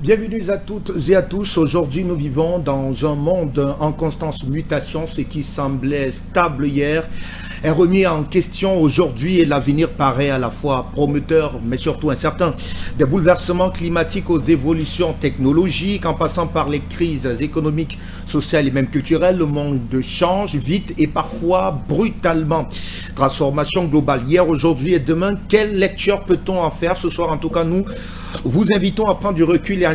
Bienvenue à toutes et à tous. Aujourd'hui, nous vivons dans un monde en constante mutation. Ce qui semblait stable hier est remis en question aujourd'hui et l'avenir paraît à la fois prometteur mais surtout incertain. Des bouleversements climatiques aux évolutions technologiques, en passant par les crises économiques, sociales et même culturelles, le monde change vite et parfois brutalement. Transformation globale hier, aujourd'hui et demain. Quelle lecture peut-on en faire ce soir? En tout cas, nous vous invitons à prendre du recul et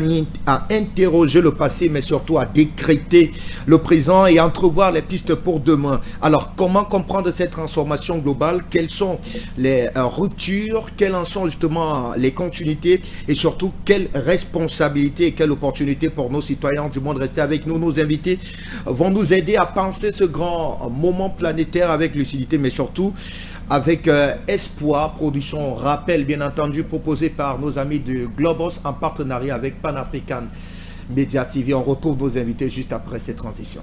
à interroger le passé, mais surtout à décréter le présent et à entrevoir les pistes pour demain. Alors, comment comprendre cette transformation globale? Quelles sont les ruptures? Quelles en sont justement les continuités? Et surtout, quelles responsabilités et quelles opportunités pour nos citoyens du monde? Restez avec nous. Nos invités vont nous aider à penser ce grand moment planétaire avec lucidité, mais surtout avec espoir. Production rappel bien entendu proposée par nos amis de Globos en partenariat avec Pan-African Media TV. On retrouve nos invités juste après cette transition.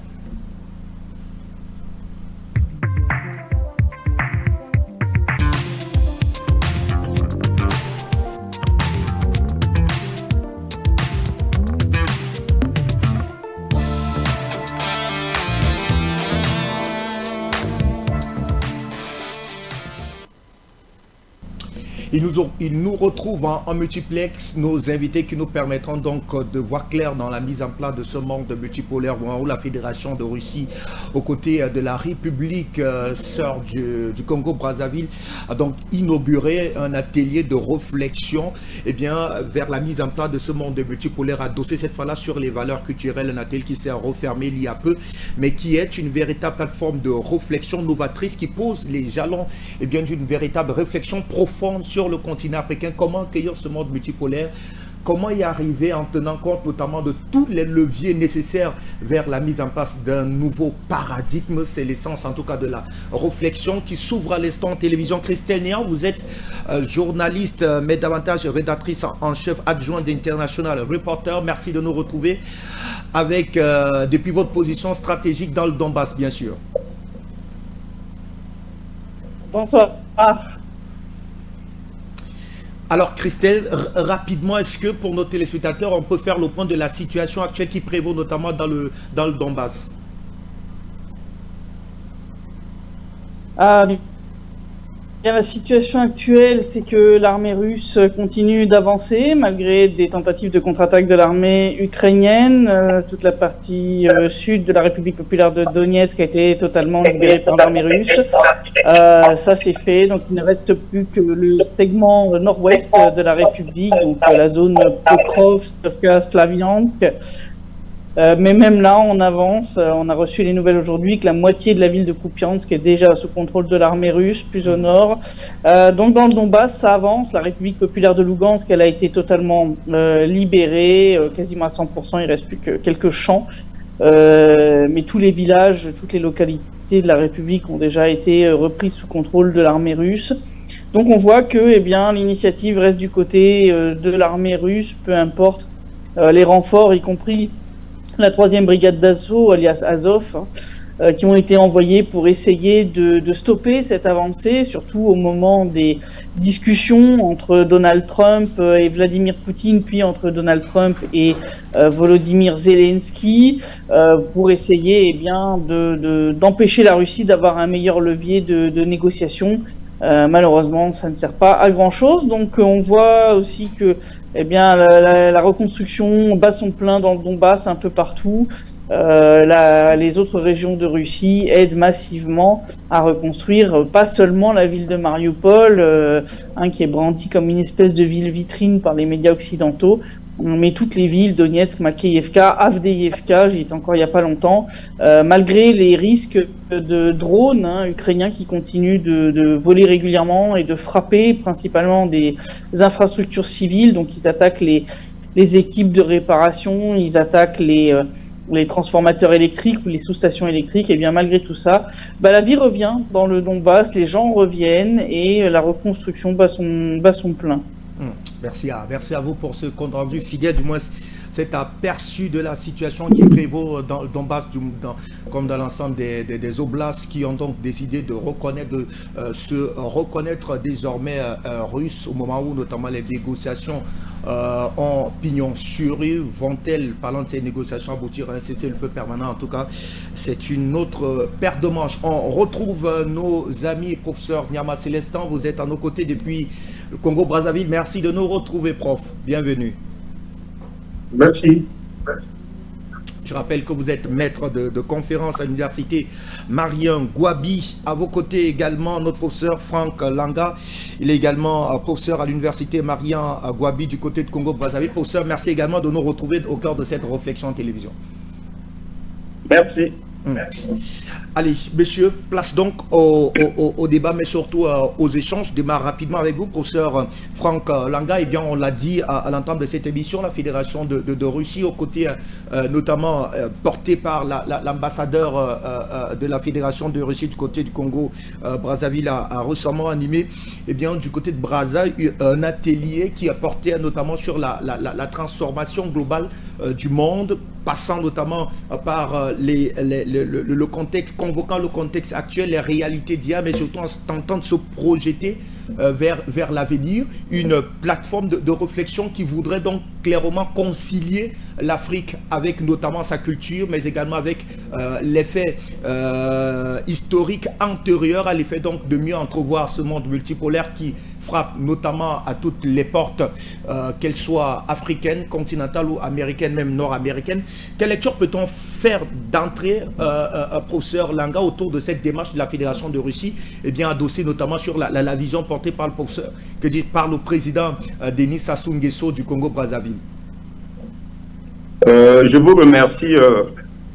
Ils nous retrouvent en multiplex, nos invités qui nous permettront donc de voir clair dans la mise en place de ce monde multipolaire où la Fédération de Russie, aux côtés de la République sœur du Congo-Brazzaville, a donc inauguré un atelier de réflexion vers la mise en place de ce monde multipolaire adossé cette fois-là sur les valeurs culturelles, un atelier qui s'est refermé il y a peu, mais qui est une véritable plateforme de réflexion novatrice qui pose les jalons d'une véritable réflexion profonde sur le continent africain. Comment accueillir ce monde multipolaire? Comment y arriver en tenant compte notamment de tous les leviers nécessaires vers la mise en place d'un nouveau paradigme? C'est l'essence en tout cas de la réflexion qui s'ouvre à l'instant en télévision. Christelle Néant, vous êtes journaliste mais davantage rédactrice en chef adjointe d'International Reporter. Merci de nous retrouver avec depuis votre position stratégique dans le Donbass bien sûr. Bonsoir. Alors Christelle, rapidement, est-ce que pour nos téléspectateurs, on peut faire le point de la situation actuelle qui prévaut notamment dans le Donbass? Bien, la situation actuelle, c'est que l'armée russe continue d'avancer malgré des tentatives de contre-attaque de l'armée ukrainienne. Toute la partie sud de la République populaire de Donetsk a été totalement libérée par l'armée russe. Ça c'est fait, donc il ne reste plus que le segment nord-ouest de la République, donc la zone Pokrovsk, Slaviansk. Mais même là, on avance. On a reçu les nouvelles aujourd'hui que la moitié de la ville de Kupiansk est déjà sous contrôle de l'armée russe, plus au nord. Donc dans le Donbass, ça avance. La République populaire de Lugansk, elle a été totalement libérée, quasiment à 100%. Il reste plus que quelques champs. Mais tous les villages, toutes les localités de la République ont déjà été reprises sous contrôle de l'armée russe. Donc on voit que l'initiative reste du côté de l'armée russe, peu importe les renforts, y compris la 3e brigade d'assaut, alias Azov, qui ont été envoyés pour essayer de stopper cette avancée, surtout au moment des discussions entre Donald Trump et Vladimir Poutine, puis entre Donald Trump et Volodymyr Zelensky, pour essayer d'empêcher la Russie d'avoir un meilleur levier de négociation. Malheureusement, ça ne sert pas à grand-chose. Donc on voit aussi que la reconstruction bat son plein dans le Donbass un peu partout. Les autres régions de Russie aident massivement à reconstruire pas seulement la ville de Mariupol, qui est brandie comme une espèce de ville vitrine par les médias occidentaux, mais toutes les villes, Donetsk, Makeyevka, Avdeïevka, j'y étais encore il n'y a pas longtemps, malgré les risques de drones ukrainiens qui continuent de voler régulièrement et de frapper principalement des infrastructures civiles. Donc ils attaquent les équipes de réparation, ils attaquent les transformateurs électriques ou les sous-stations électriques. Et bien malgré tout ça, la vie revient dans le Donbass, les gens reviennent et la reconstruction bat son plein. Merci à vous pour ce compte rendu fidèle du moins cet aperçu de la situation qui prévaut dans le Donbass, comme dans l'ensemble des oblasts qui ont donc décidé de reconnaître, se reconnaître désormais russes au moment où notamment les négociations ont pignon sur rue. Vont-elles, parlant de ces négociations, aboutir à un cessez-le-feu permanent? En tout cas, c'est une autre paire de manches. On retrouve nos amis, professeur Nyama Célestin. Vous êtes à nos côtés depuis le Congo-Brazzaville. Merci de nous retrouver, prof. Bienvenue. Merci. Je rappelle que vous êtes maître de conférence à l'université Marien Gouabi. À vos côtés également notre professeur Franck Langa. Il est également professeur à l'université Marien Gouabi du côté de Congo-Brazzaville. Professeur, merci également de nous retrouver au cœur de cette réflexion en télévision. Merci. Allez, messieurs, place donc au débat, mais surtout aux échanges. Je démarre rapidement avec vous, professeur Franck Langa. Eh bien, on l'a dit à l'entame de cette émission, la Fédération de Russie, aux côtés notamment portée par l'ambassadeur de la Fédération de Russie du côté du Congo, Brazzaville, a récemment animé, eh bien, du côté de Brazza, un atelier qui a porté notamment sur la transformation globale du monde, passant notamment par le contexte, convoquant le contexte actuel, les réalités d'hier, mais surtout en tentant de se projeter vers l'avenir, une plateforme de réflexion qui voudrait donc clairement concilier l'Afrique avec notamment sa culture, mais également avec l'effet historique antérieur à l'effet donc de mieux entrevoir ce monde multipolaire qui frappe notamment à toutes les portes, qu'elles soient africaines, continentales ou américaines, même nord-américaines. Quelle lecture peut-on faire d'entrée, professeur Langa, autour de cette démarche de la Fédération de Russie, et bien adossée notamment sur la vision portée par le professeur, par le président Denis Sassou Nguesso du Congo-Brazzaville? Je vous remercie.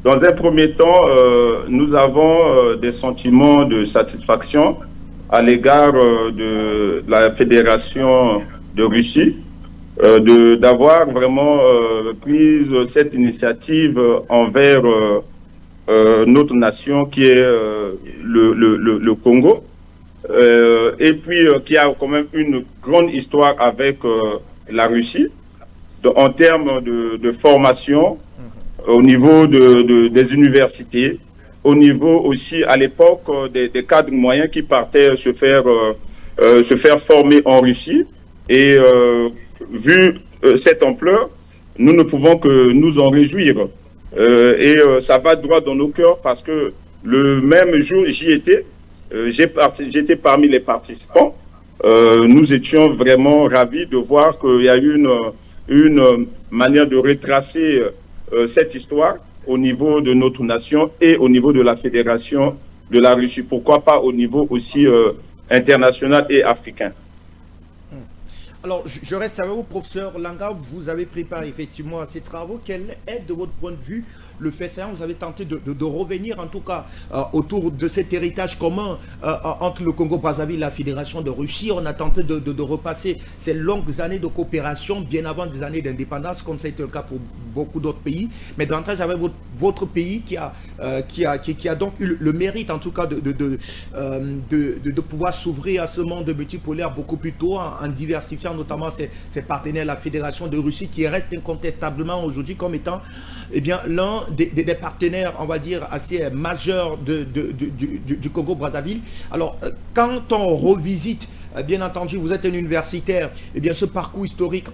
Dans un premier temps, nous avons des sentiments de satisfaction à l'égard de la Fédération de Russie, d'avoir vraiment pris cette initiative envers notre nation qui est le Congo, et puis qui a quand même une grande histoire avec la Russie en termes de formation au niveau des universités, au niveau aussi à l'époque des cadres moyens qui partaient se faire former en Russie. Et vu cette ampleur, nous ne pouvons que nous en réjouir. Et ça va droit dans nos cœurs parce que le même jour, j'y étais, j'étais parmi les participants. Nous étions vraiment ravis de voir qu'il y a eu une manière de retracer cette histoire au niveau de notre nation et au niveau de la Fédération de la Russie. Pourquoi pas au niveau aussi international et africain. Alors, je reste avec vous, professeur Langa. Vous avez préparé effectivement à ces travaux. Quel est, de votre point de vue, le fait saillant? Vous avez tenté de revenir, en tout cas, autour de cet héritage commun entre le Congo-Brazzaville et la Fédération de Russie. On a tenté de repasser ces longues années de coopération, bien avant des années d'indépendance, comme ça a été le cas pour beaucoup d'autres pays. Mais davantage avec votre pays qui a donc eu le mérite, en tout cas, de pouvoir s'ouvrir à ce monde multipolaire beaucoup plus tôt, en diversifiant notamment ses partenaires, la Fédération de Russie, qui reste incontestablement aujourd'hui comme étant l'un des partenaires, on va dire, assez majeurs du Congo-Brazzaville. Alors, quand on revisite, bien entendu, vous êtes un universitaire, ce parcours historique,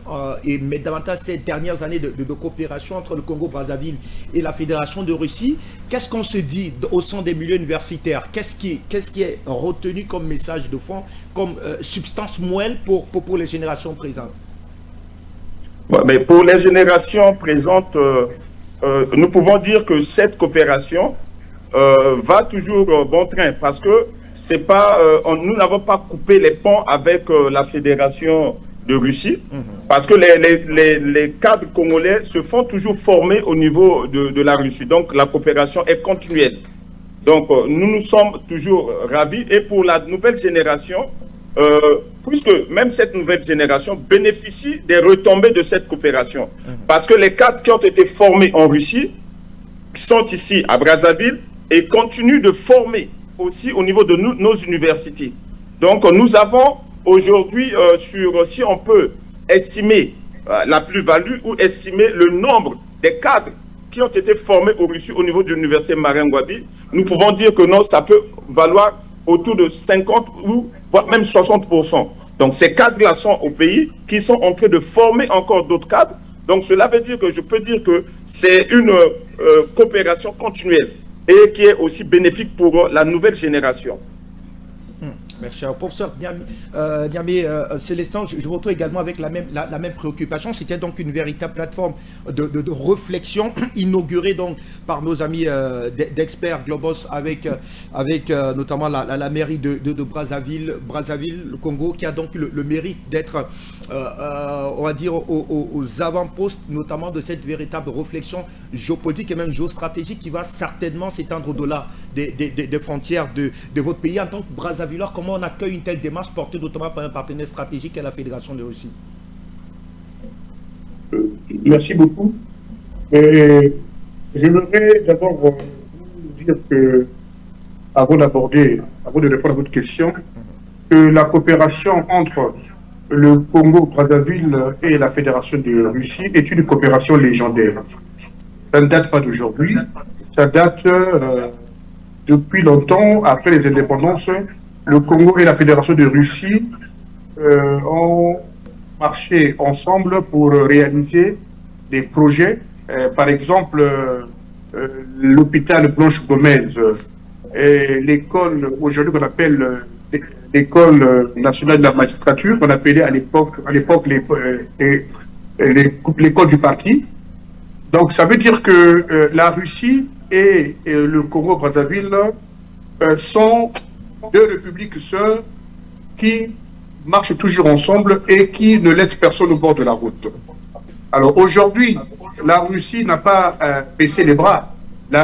mais davantage ces dernières années de coopération entre le Congo-Brazzaville et la Fédération de Russie, qu'est-ce qu'on se dit au sein des milieux universitaires? Qu'est-ce qui est retenu comme message de fond, comme substance moelle pour les générations présentes? Mais pour les générations présentes, nous pouvons dire que cette coopération va toujours bon train parce que c'est pas, nous n'avons pas coupé les ponts avec la Fédération de Russie parce que les cadres congolais se font toujours former au niveau de la Russie. Donc la coopération est continuelle. Donc nous sommes toujours ravis. Et pour la nouvelle génération, puisque même cette nouvelle génération bénéficie des retombées de cette coopération. Parce que les cadres qui ont été formés en Russie sont ici à Brazzaville et continuent de former aussi au niveau de nos universités. Donc nous avons aujourd'hui, si on peut estimer la plus-value ou estimer le nombre des cadres qui ont été formés aux Russie au niveau de l'université Marengwabi, nous pouvons dire que non, ça peut valoir autour de 50 ou voire même 60%. Donc ces cadres-là sont au pays qui sont en train de former encore d'autres cadres. Donc cela veut dire que je peux dire que c'est une coopération continuelle et qui est aussi bénéfique pour la nouvelle génération. Merci. Professeur Niamé Célestin, je vous retrouve également avec la même préoccupation. C'était donc une véritable plateforme de réflexion inaugurée donc par nos amis d'experts Globos avec notamment la mairie de Brazzaville, le Congo, qui a donc le mérite d'être, on va dire, aux avant-postes, notamment de cette véritable réflexion géopolitique et même géostratégique qui va certainement s'étendre au-delà des frontières de votre pays. En tant que Brazzavillois, comment on accueille une telle démarche portée notamment par un partenaire stratégique à la Fédération de Russie? Merci beaucoup. J'aimerais d'abord vous dire que, avant de répondre à votre question, que la coopération entre le Congo-Brazzaville et la Fédération de Russie est une coopération légendaire. Ça ne date pas d'aujourd'hui, ça date depuis longtemps, après les indépendances. Le Congo et la Fédération de Russie ont marché ensemble pour réaliser des projets. Par exemple, l'hôpital Blanche Gomez, l'école aujourd'hui qu'on appelle l'école nationale de la magistrature, qu'on appelait à l'époque l'école du parti. Donc ça veut dire que la Russie et le Congo-Brazzaville sont deux républiques sœurs qui marchent toujours ensemble et qui ne laissent personne au bord de la route. Alors aujourd'hui, la Russie n'a pas baissé les bras,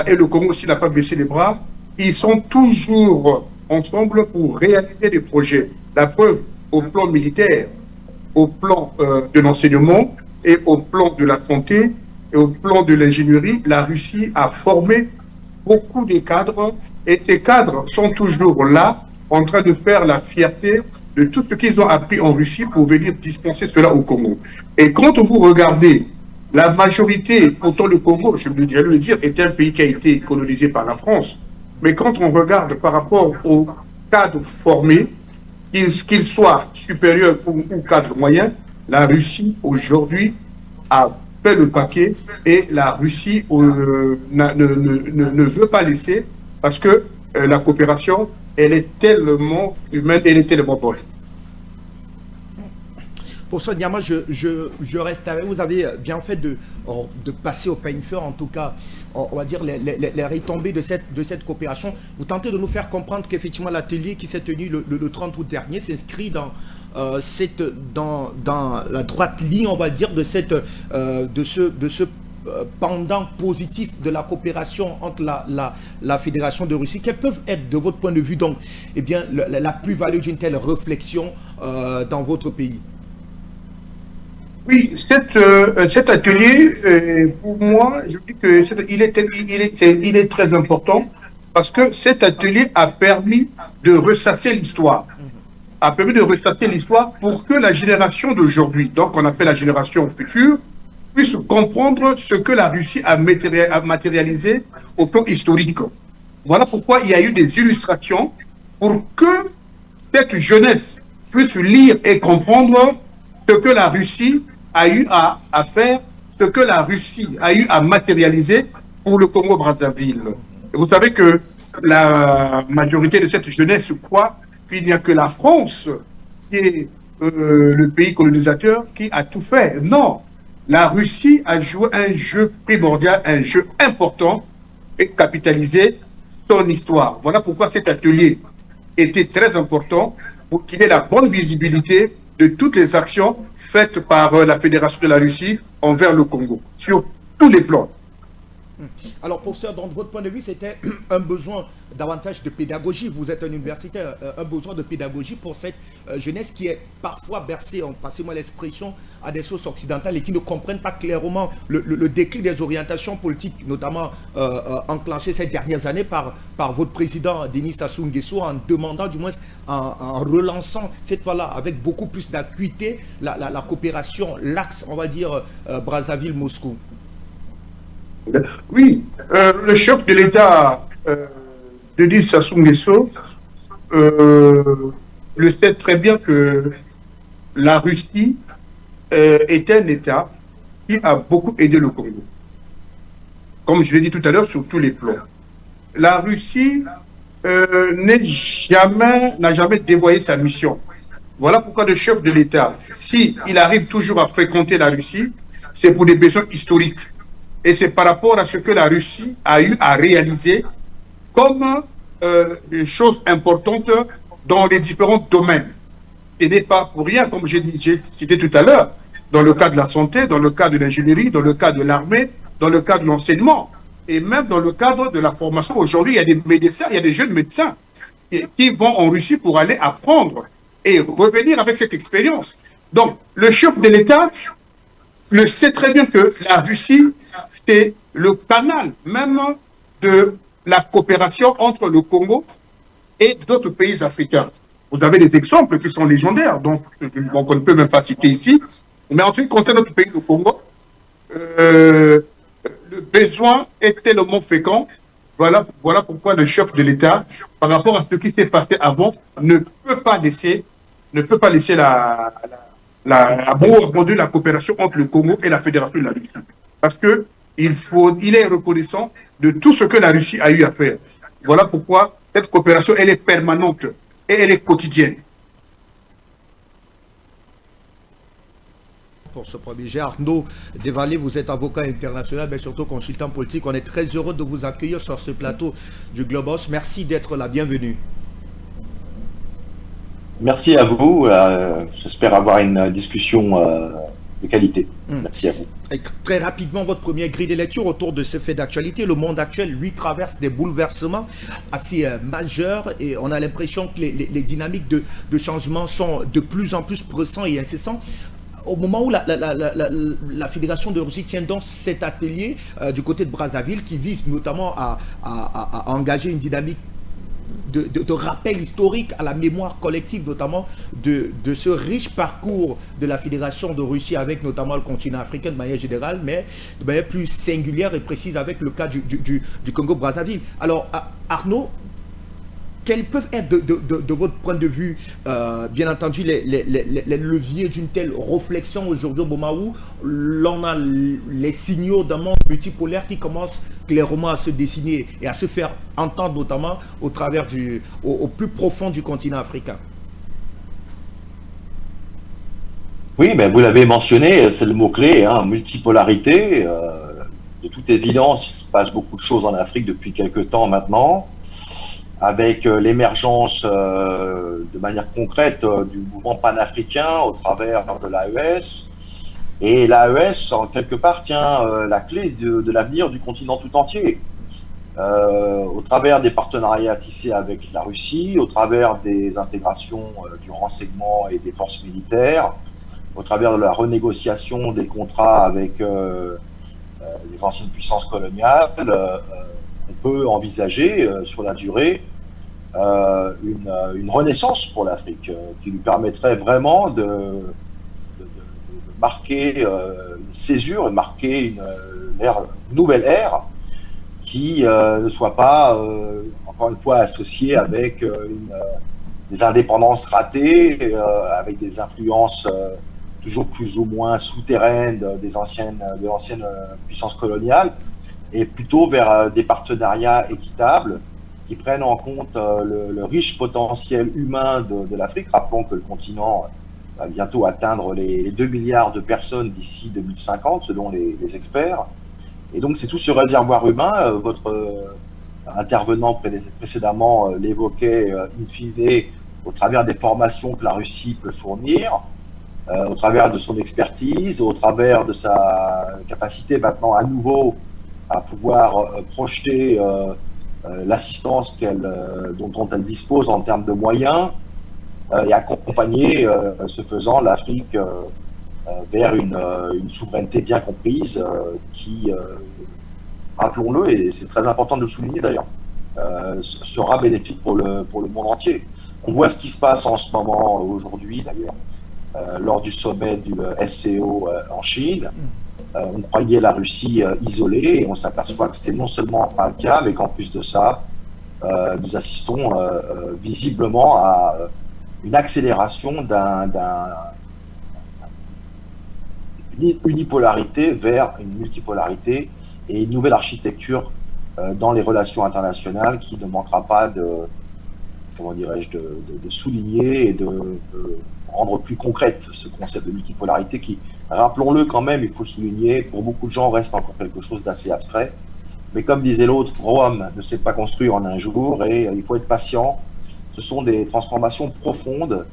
et le Congo aussi n'a pas baissé les bras. Ils sont toujours ensemble pour réaliser des projets. La preuve, au plan militaire, au plan de l'enseignement et au plan de la santé et au plan de l'ingénierie, la Russie a formé beaucoup de cadres. Et ces cadres sont toujours là, en train de faire la fierté de tout ce qu'ils ont appris en Russie pour venir dispenser cela au Congo. Et quand vous regardez la majorité, pourtant le Congo, je vais le dire, est un pays qui a été colonisé par la France, mais quand on regarde par rapport aux cadres formés, qu'ils soient supérieurs ou cadres moyens, la Russie aujourd'hui a fait le paquet et la Russie ne veut pas laisser. Parce que la coopération, elle est tellement humaine, elle est tellement bonne. Pour ça, Niama, je reste avec vous. Vous avez bien fait de passer au peigne feu, en tout cas, on va dire, les retombées de cette coopération. Vous tentez de nous faire comprendre qu'effectivement, l'atelier qui s'est tenu le 30 août dernier s'inscrit dans la droite ligne, on va dire, de ce pendant positif de la coopération entre la Fédération de Russie. Quelles peuvent être, de votre point de vue, donc, eh bien, la plus-value d'une telle réflexion dans votre pays? Oui, cet atelier, pour moi, je dis que il est très important parce que cet atelier a permis de ressasser l'histoire. A permis de ressasser l'histoire pour que la génération d'aujourd'hui, donc on appelle la génération future, puisse comprendre ce que la Russie a matérialisé au plan historique. Voilà pourquoi il y a eu des illustrations pour que cette jeunesse puisse lire et comprendre ce que la Russie a eu à faire, ce que la Russie a eu à matérialiser pour le Congo-Brazzaville. Vous savez que la majorité de cette jeunesse croit qu'il n'y a que la France qui est le pays colonisateur qui a tout fait. Non! La Russie a joué un jeu primordial, un jeu important et capitalisé son histoire. Voilà pourquoi cet atelier était très important pour qu'il ait la bonne visibilité de toutes les actions faites par la Fédération de la Russie envers le Congo, sur tous les plans. Alors, professeur, dans votre point de vue, c'était un besoin davantage de pédagogie. Vous êtes un universitaire, un besoin de pédagogie pour cette jeunesse qui est parfois bercée, passez-moi l'expression, à des sources occidentales et qui ne comprennent pas clairement le déclic des orientations politiques, notamment enclenchées ces dernières années par votre président Denis Sassou Nguesso, en demandant, du moins, en relançant cette fois-là avec beaucoup plus d'acuité la coopération, l'axe, on va dire, Brazzaville-Moscou. Oui, le chef de l'État, Denis Sassou Nguesso, le sait très bien que la Russie est un État qui a beaucoup aidé le Congo. Comme je l'ai dit tout à l'heure, sur tous les plans. La Russie n'a jamais dévoyé sa mission. Voilà pourquoi le chef de l'État, s'il arrive toujours à fréquenter la Russie, c'est pour des besoins historiques. Et c'est par rapport à ce que la Russie a eu à réaliser comme des choses importantes dans les différents domaines. Et n'est pas pour rien, comme j'ai cité tout à l'heure, dans le cas de la santé, dans le cas de l'ingénierie, dans le cas de l'armée, dans le cas de l'enseignement, et même dans le cadre de la formation. Aujourd'hui, il y a des médecins, il y a des jeunes médecins qui vont en Russie pour aller apprendre et revenir avec cette expérience. Donc, le chef de l'État le sait très bien que la Russie, c'est le canal même de la coopération entre le Congo et d'autres pays africains. Vous avez des exemples qui sont légendaires, donc on ne peut même pas citer ici. Mais en ce qui concerne notre pays, le Congo, le besoin est tellement fécond. Voilà pourquoi le chef de l'État, par rapport à ce qui s'est passé avant, ne peut pas laisser la coopération entre le Congo et la Fédération de la Russie. Parce que il est reconnaissant de tout ce que la Russie a eu à faire. Voilà pourquoi cette coopération, elle est permanente et elle est quotidienne. Pour ce premier jet, Arnaud Desvallées, vous êtes avocat international, mais surtout consultant politique. On est très heureux de vous accueillir sur ce plateau du Globos. Merci d'être la bienvenue. Merci à vous. J'espère avoir une discussion de qualité. Merci à vous. Et très rapidement, votre première grille de lecture autour de ce fait d'actualité. Le monde actuel, lui, traverse des bouleversements assez majeurs et on a l'impression que les dynamiques de changement sont de plus en plus pressants et incessants. Au moment où la Fédération de Russie tient donc cet atelier du côté de Brazzaville qui vise notamment à engager une dynamique de rappel historique à la mémoire collective, notamment de ce riche parcours de la Fédération de Russie avec notamment le continent africain de manière générale, mais de manière plus singulière et précise avec le cas du Congo-Brazzaville. Alors, Arnaud, quels peuvent être de votre point de vue, bien entendu, les leviers d'une telle réflexion aujourd'hui au moment où l'on a les signaux d'un monde multipolaire qui commence clairement à se dessiner et à se faire entendre notamment au travers au plus profond du continent africain? Oui, ben vous l'avez mentionné, c'est le mot-clé, hein, multipolarité. De toute évidence, il se passe beaucoup de choses en Afrique depuis quelques temps maintenant, avec l'émergence de manière concrète du mouvement panafricain au travers de l'AES. Et l'AES, en quelque part, tient la clé de l'avenir du continent tout entier. Au travers des partenariats tissés avec la Russie, au travers des intégrations du renseignement et des forces militaires, au travers de la renégociation des contrats avec les anciennes puissances coloniales, on peut envisager sur la durée une renaissance pour l'Afrique qui lui permettrait vraiment de marquer une césure, marquer une nouvelle ère qui ne soit pas, encore une fois, associée avec des indépendances ratées, avec des influences toujours plus ou moins souterraines de l'ancienne puissance coloniale, et plutôt vers des partenariats équitables qui prennent en compte le riche potentiel humain de l'Afrique. Rappelons que le continent va bientôt atteindre les 2 milliards de personnes d'ici 2050, selon les experts. Et donc, c'est tout ce réservoir humain. Votre intervenant précédemment l'évoquait in fine au travers des formations que la Russie peut fournir, au travers de son expertise, au travers de sa capacité maintenant à nouveau à pouvoir projeter l'assistance dont elle dispose en termes de moyens et accompagner, ce faisant, l'Afrique vers une souveraineté bien comprise qui, rappelons-le, et c'est très important de le souligner d'ailleurs, sera bénéfique pour le monde entier. On voit ce qui se passe en ce moment, aujourd'hui d'ailleurs, lors du sommet du SCO en Chine. On croyait la Russie isolée et on s'aperçoit que c'est non seulement pas le cas, mais qu'en plus de ça, nous assistons visiblement à une accélération d'une unipolarité vers une multipolarité et une nouvelle architecture dans les relations internationales qui ne manquera pas comment dirais-je, de souligner et de rendre plus concrète ce concept de multipolarité qui, rappelons-le quand même, il faut le souligner, pour beaucoup de gens reste encore quelque chose d'assez abstrait. Mais comme disait l'autre, Rome ne s'est pas construit en un jour et il faut être patient. Ce sont des transformations profondes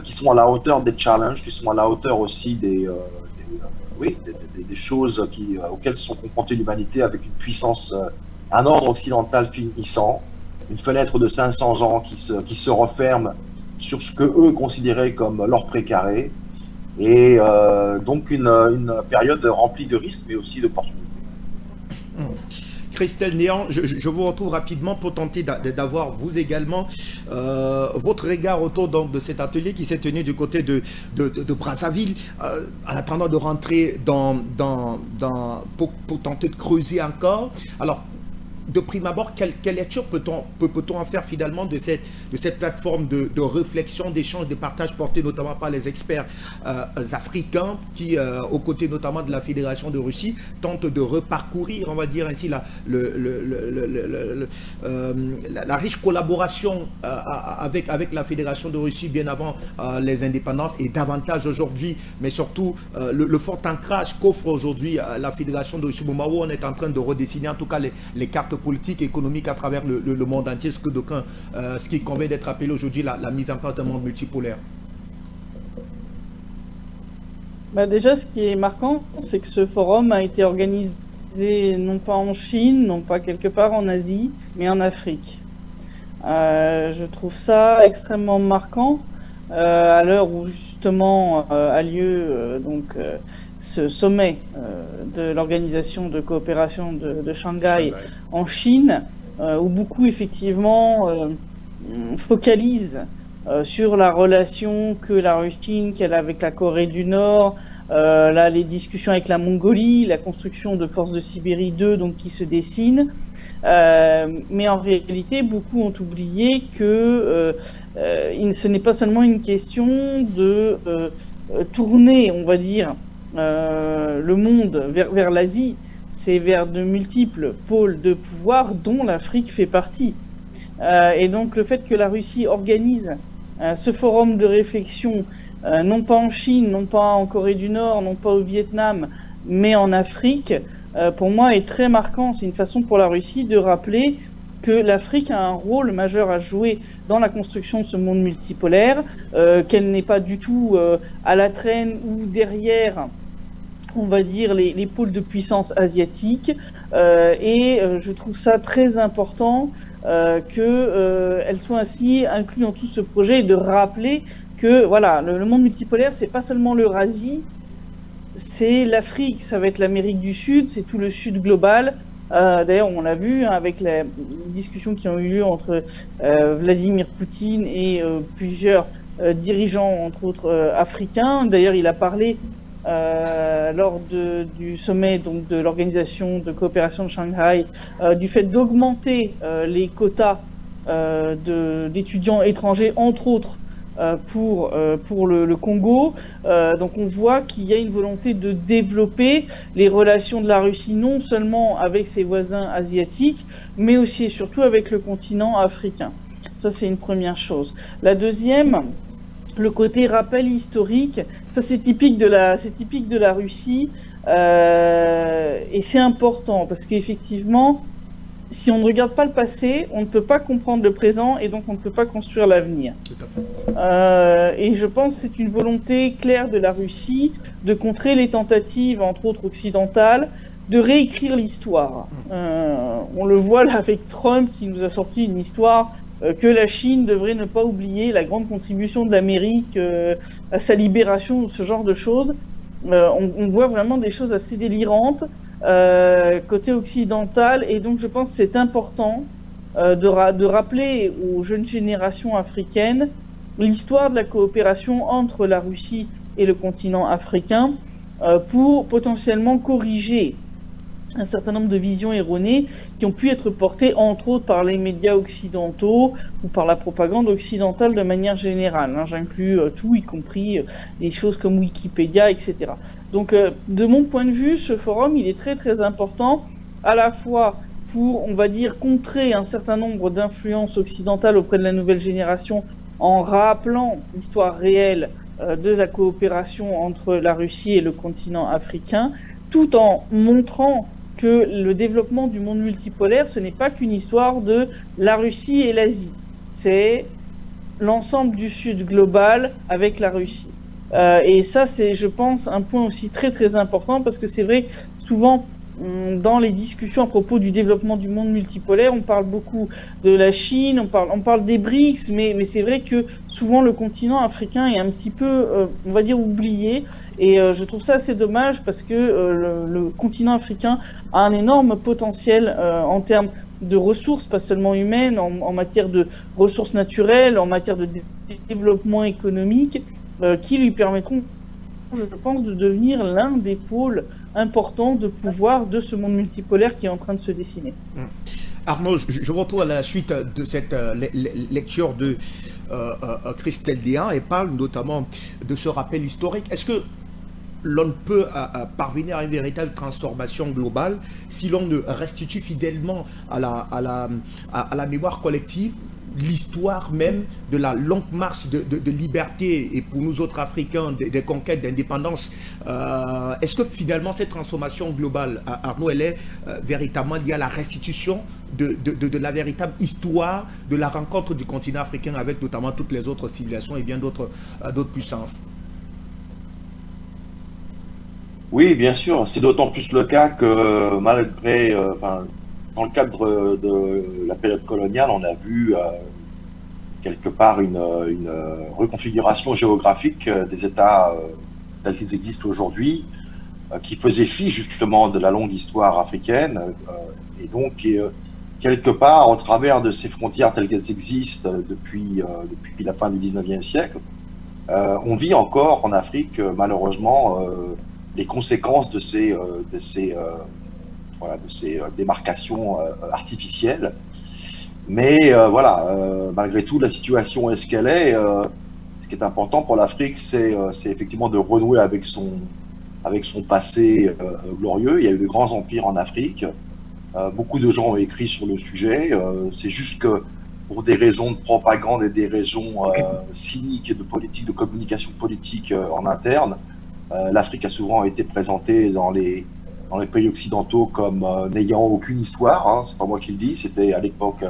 qui sont à la hauteur des challenges, qui sont à la hauteur aussi des choses auxquelles sont confrontées l'humanité avec une puissance, un ordre occidental finissant, une fenêtre de 500 ans qui se referme sur ce que eux considéraient comme leur précaré, et donc une période remplie de risques mais aussi d'opportunités. Christelle Néant, je vous retrouve rapidement pour tenter d'avoir vous également votre regard autour donc, de cet atelier qui s'est tenu du côté de Brazzaville, en attendant de rentrer pour tenter de creuser encore. Alors, de prime abord, quelle lecture peut-on en faire finalement de cette plateforme de réflexion, d'échange, de partage portée notamment par les experts africains qui, aux côtés notamment de la Fédération de Russie, tentent de reparcourir, on va dire ainsi, la riche collaboration avec la Fédération de Russie bien avant les indépendances et davantage aujourd'hui, mais surtout le fort ancrage qu'offre aujourd'hui la Fédération de Russie, au moment où on est en train de redessiner en tout cas les cartes politique, économique à travers le monde entier, ce qui convient d'être appelé aujourd'hui la mise en place d'un monde multipolaire. Déjà, ce qui est marquant, c'est que ce forum a été organisé non pas en Chine, non pas quelque part en Asie, mais en Afrique. Je trouve ça extrêmement marquant à l'heure où justement a lieu ce sommet de l'organisation de coopération de Shanghai en Chine, où beaucoup effectivement focalisent sur la relation que la Russie qu'elle a avec la Corée du Nord, là les discussions avec la Mongolie, la construction de Force de Sibérie 2 donc qui se dessine. Mais en réalité, beaucoup ont oublié que ce n'est pas seulement une question de tourner, on va dire, le monde vers l'Asie, c'est vers de multiples pôles de pouvoir dont l'Afrique fait partie. Et donc le fait que la Russie organise ce forum de réflexion, non pas en Chine, non pas en Corée du Nord, non pas au Vietnam, mais en Afrique, pour moi est très marquant. C'est une façon pour la Russie de rappeler que l'Afrique a un rôle majeur à jouer dans la construction de ce monde multipolaire, qu'elle n'est pas du tout à la traîne ou derrière, on va dire, les pôles de puissance asiatiques. Et je trouve ça très important qu'elle soit ainsi inclue dans tout ce projet et de rappeler que voilà, le monde multipolaire, c'est pas seulement l'Eurasie, c'est l'Afrique, ça va être l'Amérique du Sud, c'est tout le Sud global. D'ailleurs, on l'a vu avec les discussions qui ont eu lieu entre Vladimir Poutine et plusieurs dirigeants, entre autres africains. D'ailleurs, il a parlé lors du sommet donc, de l'organisation de coopération de Shanghai du fait d'augmenter les quotas d'étudiants étrangers, entre autres, pour le Congo. Donc on voit qu'il y a une volonté de développer les relations de la Russie non seulement avec ses voisins asiatiques, mais aussi et surtout avec le continent africain. Ça, c'est une première chose. La deuxième, le côté rappel historique, ça c'est typique de la Russie, et c'est important parce qu'effectivement, si on ne regarde pas le passé, on ne peut pas comprendre le présent et donc on ne peut pas construire l'avenir. Et je pense que c'est une volonté claire de la Russie de contrer les tentatives, entre autres occidentales, de réécrire l'histoire. On le voit là avec Trump qui nous a sorti une histoire que la Chine devrait ne pas oublier la grande contribution de l'Amérique à sa libération, ce genre de choses. On voit vraiment des choses assez délirantes côté occidental, et donc je pense que c'est important de rappeler aux jeunes générations africaines l'histoire de la coopération entre la Russie et le continent africain pour potentiellement corriger un certain nombre de visions erronées qui ont pu être portées entre autres par les médias occidentaux ou par la propagande occidentale de manière générale. J'inclus tout, y compris des choses comme Wikipédia, etc. Donc de mon point de vue, ce forum il est très très important à la fois pour, on va dire, contrer un certain nombre d'influences occidentales auprès de la nouvelle génération en rappelant l'histoire réelle de la coopération entre la Russie et le continent africain, tout en montrant que le développement du monde multipolaire, ce n'est pas qu'une histoire de la Russie et l'Asie. C'est l'ensemble du Sud global avec la Russie. Et ça, c'est, je pense, un point aussi très très important, parce que c'est vrai, souvent, dans les discussions à propos du développement du monde multipolaire, on parle beaucoup de la Chine, on parle des BRICS, mais c'est vrai que souvent le continent africain est un petit peu, on va dire, oublié, et je trouve ça assez dommage, parce que le continent africain a un énorme potentiel en termes de ressources, pas seulement humaines, en matière de ressources naturelles, en matière de développement économique, qui lui permettront, je pense, de devenir l'un des pôles importants de pouvoir de ce monde multipolaire qui est en train de se dessiner. Arnaud, je retrouve à la suite de cette lecture de Christelle Déhan, et parle notamment de ce rappel historique. Est-ce que l'on peut parvenir à une véritable transformation globale si l'on ne restitue fidèlement à la mémoire collective l'histoire même de la longue marche de liberté, et pour nous autres Africains, des conquêtes d'indépendance? Est-ce que finalement cette transformation globale, Arnaud, elle est véritablement liée à la restitution de la véritable histoire de la rencontre du continent africain avec notamment toutes les autres civilisations et bien d'autres puissances? Oui, bien sûr, c'est d'autant plus le cas que malgré, dans le cadre de la période coloniale, on a vu quelque part une reconfiguration géographique des États tels qu'ils existent aujourd'hui, qui faisait fi justement de la longue histoire africaine, et donc quelque part, au travers de ces frontières telles qu'elles existent depuis la fin du 19e siècle, on vit encore en Afrique, malheureusement, les conséquences de ces démarcations artificielles. Mais malgré tout, la situation est ce qu'elle est. Ce qui est important pour l'Afrique, c'est effectivement de renouer avec son passé glorieux. Il y a eu de grands empires en Afrique. Beaucoup de gens ont écrit sur le sujet. C'est juste que pour des raisons de propagande et des raisons cyniques et de communication politique en interne, l'Afrique a souvent été présentée dans les pays occidentaux comme n'ayant aucune histoire. C'est pas moi qui le dis, c'était à l'époque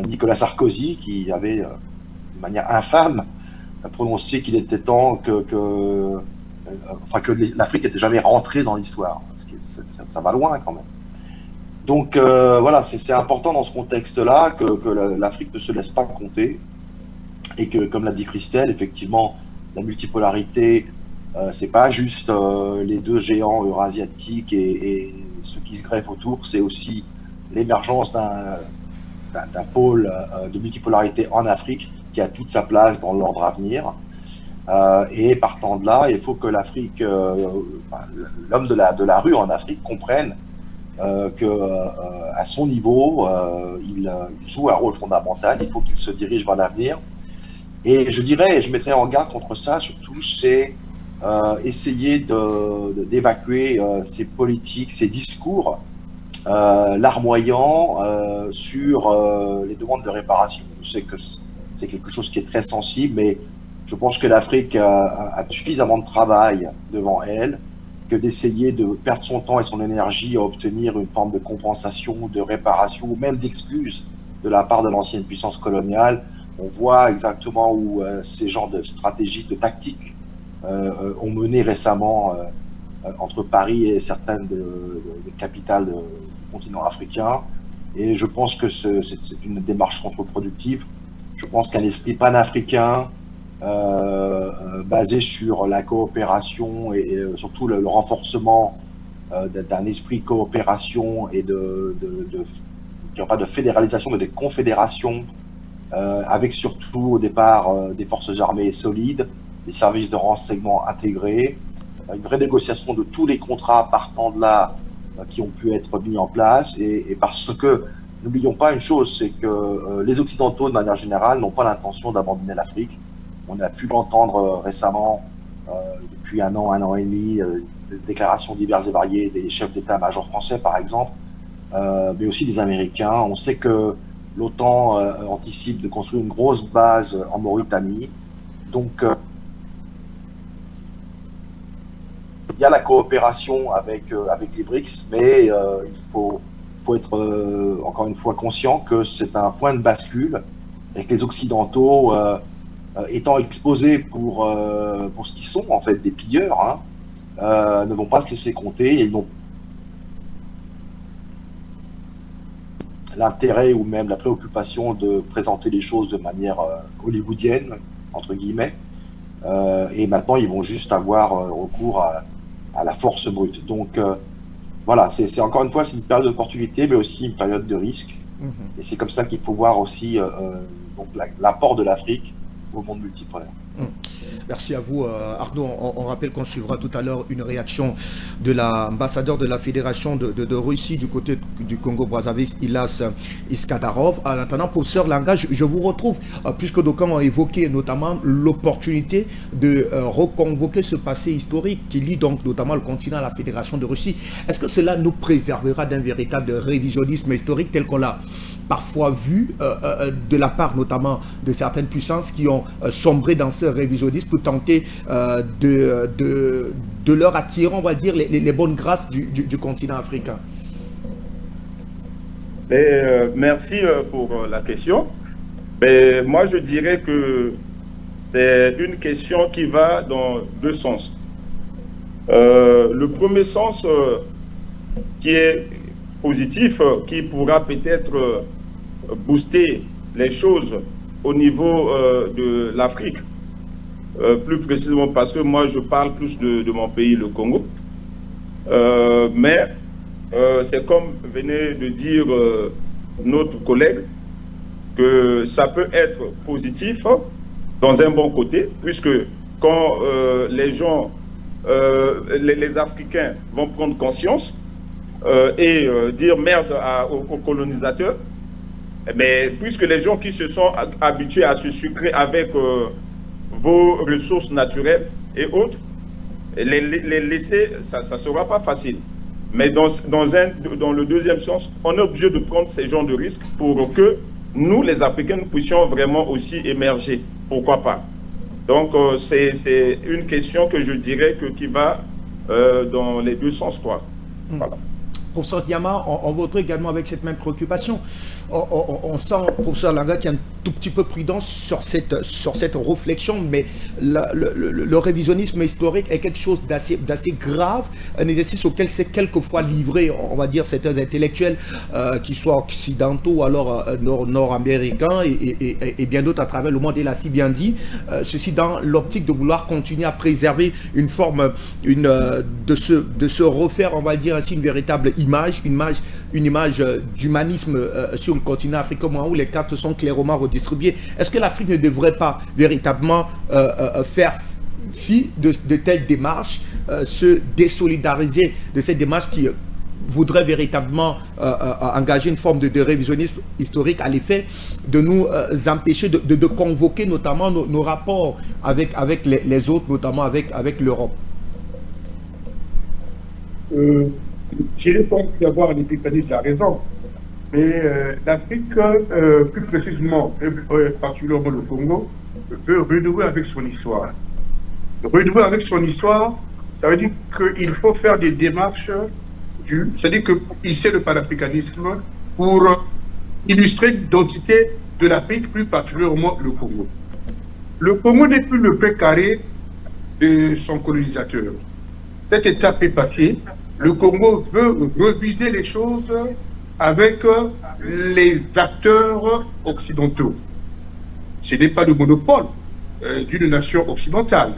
Nicolas Sarkozy qui avait, de manière infâme, prononcé qu'il était temps que l'Afrique n'était jamais rentrée dans l'histoire. Parce que ça va loin quand même. Donc c'est important dans ce contexte-là que l'Afrique ne se laisse pas compter, et que, comme l'a dit Christelle, effectivement, la multipolarité, c'est pas juste les deux géants eurasiatiques et ceux qui se greffent autour, c'est aussi l'émergence d'un pôle de multipolarité en Afrique qui a toute sa place dans l'ordre à venir. Et partant de là, il faut que l'Afrique, l'homme de la rue en Afrique comprenne qu'à son niveau, il joue un rôle fondamental. Il faut qu'il se dirige vers l'avenir. Et je mettrais en garde contre ça, surtout, c'est essayer d'évacuer ces politiques, ces discours larmoyants sur les demandes de réparation. Je sais que c'est quelque chose qui est très sensible, mais je pense que l'Afrique a suffisamment de travail devant elle que d'essayer de perdre son temps et son énergie à obtenir une forme de compensation, de réparation ou même d'excuse de la part de l'ancienne puissance coloniale. On voit exactement où ces genres de stratégies, de tactiques ont mené récemment entre Paris et certaines des capitales du continent africain. Et je pense que c'est une démarche contre-productive. Je pense qu'un esprit panafricain basé sur la coopération et surtout le renforcement d'un esprit de coopération et pas de fédéralisation, mais de confédération, avec surtout au départ des forces armées solides, des services de renseignement intégrés, une renégociation de tous les contrats partant de là qui ont pu être mis en place, et parce que n'oublions pas une chose, c'est que les Occidentaux, de manière générale, n'ont pas l'intention d'abandonner l'Afrique. On a pu l'entendre récemment, depuis un an et demi, des déclarations diverses et variées des chefs d'état-major français, par exemple, mais aussi des Américains. On sait que l'OTAN anticipe de construire une grosse base en Mauritanie. Donc, il y a la coopération avec les BRICS, mais il faut être encore une fois conscient que c'est un point de bascule et que les Occidentaux, étant exposés pour ce qu'ils sont, en fait, des pilleurs, ne vont pas se laisser compter. Ils n'ont l'intérêt ou même la préoccupation de présenter les choses de manière hollywoodienne, entre guillemets, et maintenant ils vont juste avoir recours à la force brute. Donc voilà, c'est encore une fois, c'est une période d'opportunité, mais aussi une période de risque. Et c'est comme ça qu'il faut voir aussi donc l'apport de l'Afrique au monde multipolaire. Merci à vous, Arnaud. On rappelle qu'on suivra tout à l'heure une réaction de l'ambassadeur de la Fédération de Russie du côté du Congo-Brazzaville, Ilas Iskadarov. En attendant, professeur Langage, je vous retrouve, puisque d'aucuns ont évoqué notamment l'opportunité de reconvoquer ce passé historique qui lie donc notamment le continent à la Fédération de Russie. Est-ce que cela nous préservera d'un véritable révisionnisme historique tel qu'on l'a parfois vu de la part notamment de certaines puissances qui ont sombré dans ce révisionnisme pour tenter de leur attirer, on va dire, les bonnes grâces du continent africain? Merci pour la question. Mais moi, je dirais que c'est une question qui va dans deux sens. Le premier sens qui est positif, qui pourra peut-être booster les choses au niveau de l'Afrique, plus précisément parce que moi je parle plus de mon pays, le Congo, mais c'est comme venait de dire notre collègue, que ça peut être positif dans un bon côté, puisque quand les gens, les Africains vont prendre conscience et dire merde aux colonisateurs, mais puisque les gens qui se sont habitués à se sucrer avec vos ressources naturelles et autres, les laisser, ça ne sera pas facile. Mais dans le deuxième sens, on est obligé de prendre ces genres de risques pour que nous, les Africains, nous puissions vraiment aussi émerger. Pourquoi pas? Donc, c'est une question que je dirais qui va dans les deux sens, quoi. Voilà. Professeur Diama, on voterait également avec cette même préoccupation. On sent, professeur Langa, qu'il y a un tout petit peu prudence sur cette réflexion, mais le révisionnisme historique est quelque chose d'assez grave, un exercice auquel c'est quelquefois livré, on va dire, certains intellectuels, qui soient occidentaux ou alors nord-américains et bien d'autres à travers le monde, il a si bien dit, ceci dans l'optique de vouloir continuer à préserver une forme, de se refaire, on va dire ainsi, une véritable image d'humanisme sur le continent africain, où les cartes sont clairement redistribuées. Est-ce que l'Afrique ne devrait pas véritablement faire fi de telles démarches, se désolidariser de cette démarche qui voudrait véritablement engager une forme de révisionnisme historique à l'effet de nous empêcher de convoquer notamment nos rapports avec les autres, notamment avec l'Europe? Je pense d'avoir l'Épiphanie de la raison, mais l'Afrique, plus précisément, particulièrement le Congo, peut renouer avec son histoire. Renouer avec son histoire, ça veut dire qu'il faut faire des démarches c'est-à-dire qu'il sait le panafricanisme pour illustrer l'identité de l'Afrique, plus particulièrement le Congo. Le Congo n'est plus le précaré de son colonisateur. cette étape est passée. Le Congo veut reviser les choses avec les acteurs occidentaux. Ce n'est pas le monopole d'une nation occidentale.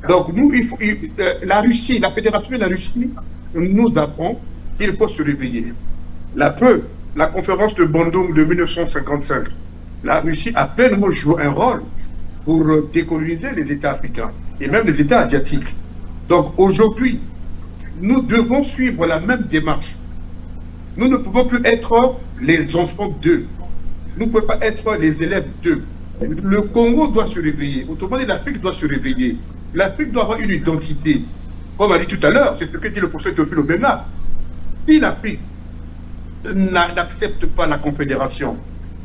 Donc nous, la Russie, la Fédération de la Russie nous apprend qu'il faut se réveiller. La preuve, la conférence de Bandung de 1955, la Russie a pleinement joué un rôle pour décoloniser les États africains et même les États asiatiques. Donc aujourd'hui, nous devons suivre la même démarche. Nous ne pouvons plus être les enfants d'eux. Nous ne pouvons pas être les élèves d'eux. Le Congo doit se réveiller. Autrement dit, l'Afrique doit se réveiller. L'Afrique doit avoir une identité. Comme a dit tout à l'heure, c'est ce que dit le professeur Théophile Obenga. Si l'Afrique n'accepte pas la confédération,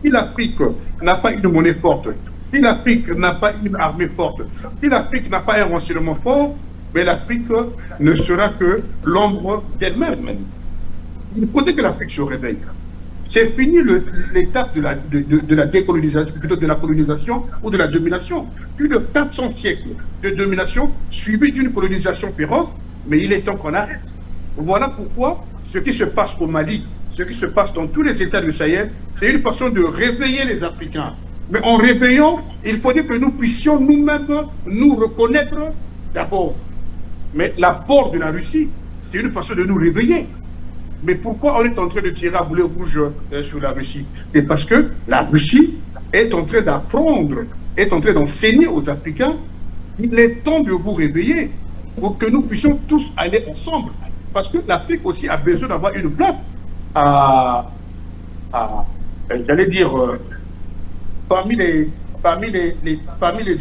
si l'Afrique n'a pas une monnaie forte, si l'Afrique n'a pas une armée forte, si l'Afrique n'a pas un renseignement fort, mais l'Afrique ne sera que l'ombre d'elle-même. Il faudrait que l'Afrique se réveille. C'est fini l'étape de la décolonisation, plutôt de la colonisation ou de la domination. Plus de 400 siècles de domination suivi d'une colonisation féroce, mais il est temps qu'on arrête. Voilà pourquoi ce qui se passe au Mali, ce qui se passe dans tous les États du Sahel, c'est une façon de réveiller les Africains. Mais en réveillant, il faudrait que nous puissions nous-mêmes nous reconnaître d'abord. Mais l'apport de la Russie, c'est une façon de nous réveiller. Mais pourquoi on est en train de tirer à boulet rouge sur la Russie? C'est parce que la Russie est en train d'apprendre, est en train d'enseigner aux Africains. Il est temps de vous réveiller pour que nous puissions tous aller ensemble. Parce que l'Afrique aussi a besoin d'avoir une place j'allais dire, parmi les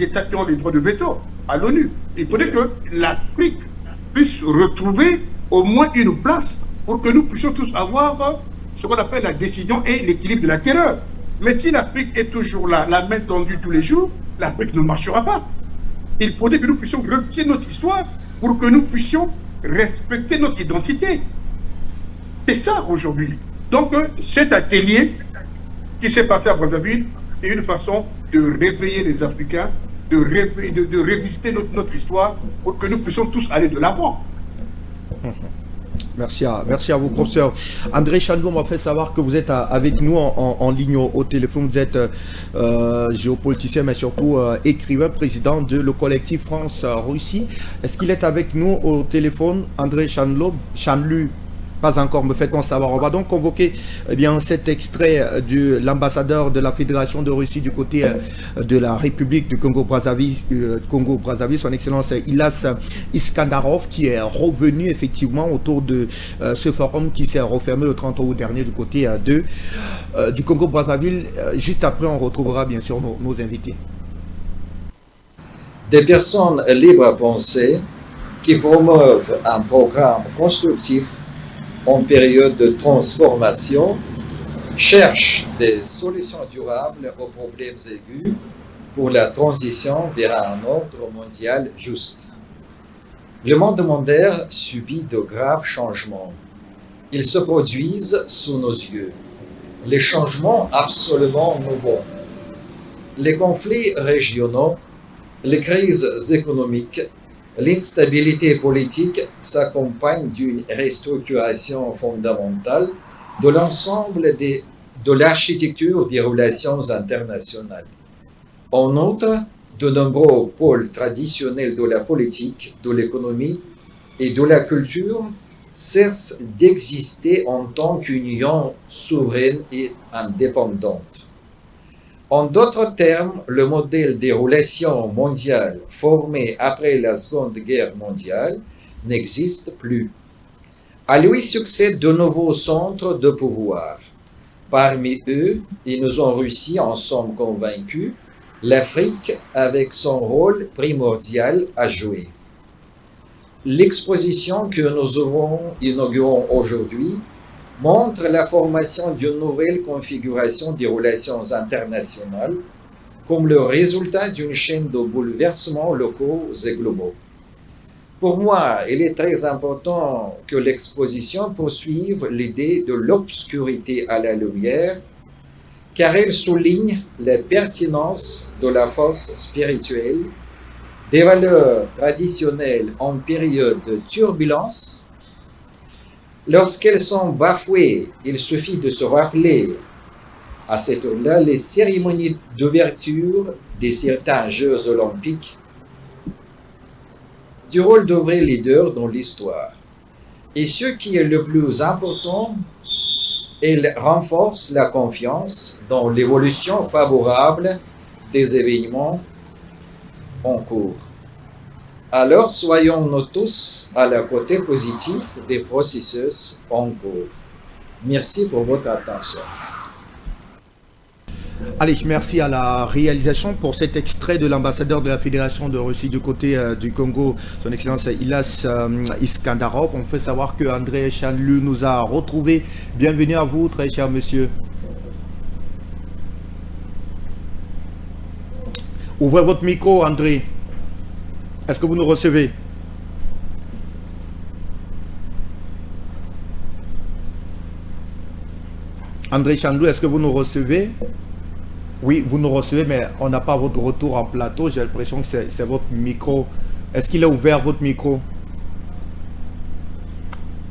États qui ont les droits de veto à l'ONU. Il faudrait que l'Afrique puisse retrouver au moins une place pour que nous puissions tous avoir ce qu'on appelle la décision et l'équilibre de la terreur. Mais si l'Afrique est toujours là, la main tendue tous les jours, l'Afrique ne marchera pas. Il faudrait que nous puissions retirer notre histoire pour que nous puissions respecter notre identité. C'est ça aujourd'hui. Donc cet atelier qui s'est passé à Brazzaville, c'est une façon de réveiller les Africains, de révisiter notre histoire pour que nous puissions tous aller de l'avant. Merci à vous, professeur. André Chanlot m'a fait savoir que vous êtes avec nous en ligne au téléphone. Vous êtes géopoliticien, mais surtout écrivain, président de le collectif France-Russie. Est-ce qu'il est avec nous au téléphone, André Chanlot? Pas encore, me fait-on savoir. On va donc convoquer cet extrait de l'ambassadeur de la Fédération de Russie du côté de la République du Congo-Brazzaville, son Excellence Ilas Iskandarov, qui est revenu effectivement autour de ce forum qui s'est refermé le 30 août dernier du côté du Congo-Brazzaville. Juste après, on retrouvera bien sûr nos invités. Des personnes libres à penser qui promeuvent un programme constructif en période de transformation, cherche des solutions durables aux problèmes aigus pour la transition vers un ordre mondial juste. Le monde mondial subit de graves changements. Ils se produisent sous nos yeux. Les changements absolument nouveaux. Les conflits régionaux, les crises économiques, l'instabilité politique s'accompagne d'une restructuration fondamentale de l'ensemble de l'architecture des relations internationales. En outre, de nombreux pôles traditionnels de la politique, de l'économie et de la culture cessent d'exister en tant qu'union souveraine et indépendante. En d'autres termes, le modèle des relations mondiales formé après la Seconde Guerre mondiale n'existe plus. À lui succèdent de nouveaux centres de pouvoir. Parmi eux, et nous en Russie en sommes convaincus, l'Afrique avec son rôle primordial à jouer. L'exposition que nous inaugurons aujourd'hui montre la formation d'une nouvelle configuration des relations internationales comme le résultat d'une chaîne de bouleversements locaux et globaux. Pour moi, il est très important que l'exposition poursuive l'idée de l'obscurité à la lumière, car elle souligne la pertinence de la force spirituelle, des valeurs traditionnelles en période de turbulence. Lorsqu'elles sont bafouées, il suffit de se rappeler à cette heure-là les cérémonies d'ouverture de certains Jeux olympiques, du rôle de vrai leader dans l'histoire. Et ce qui est le plus important, elle renforce la confiance dans l'évolution favorable des événements en cours. Alors soyons-nous tous à la côté positif des processus en cours. Merci pour votre attention. Allez, merci à la réalisation pour cet extrait de l'ambassadeur de la Fédération de Russie du côté du Congo, son Excellence Ilas Iskandarov. On fait savoir que André Chanlu nous a retrouvés. Bienvenue à vous, très cher monsieur. Ouvrez votre micro, André. Est-ce que vous nous recevez? André Chanlu, est-ce que vous nous recevez? Oui, vous nous recevez, mais on n'a pas votre retour en plateau. J'ai l'impression que c'est votre micro. Est-ce qu'il est ouvert, votre micro?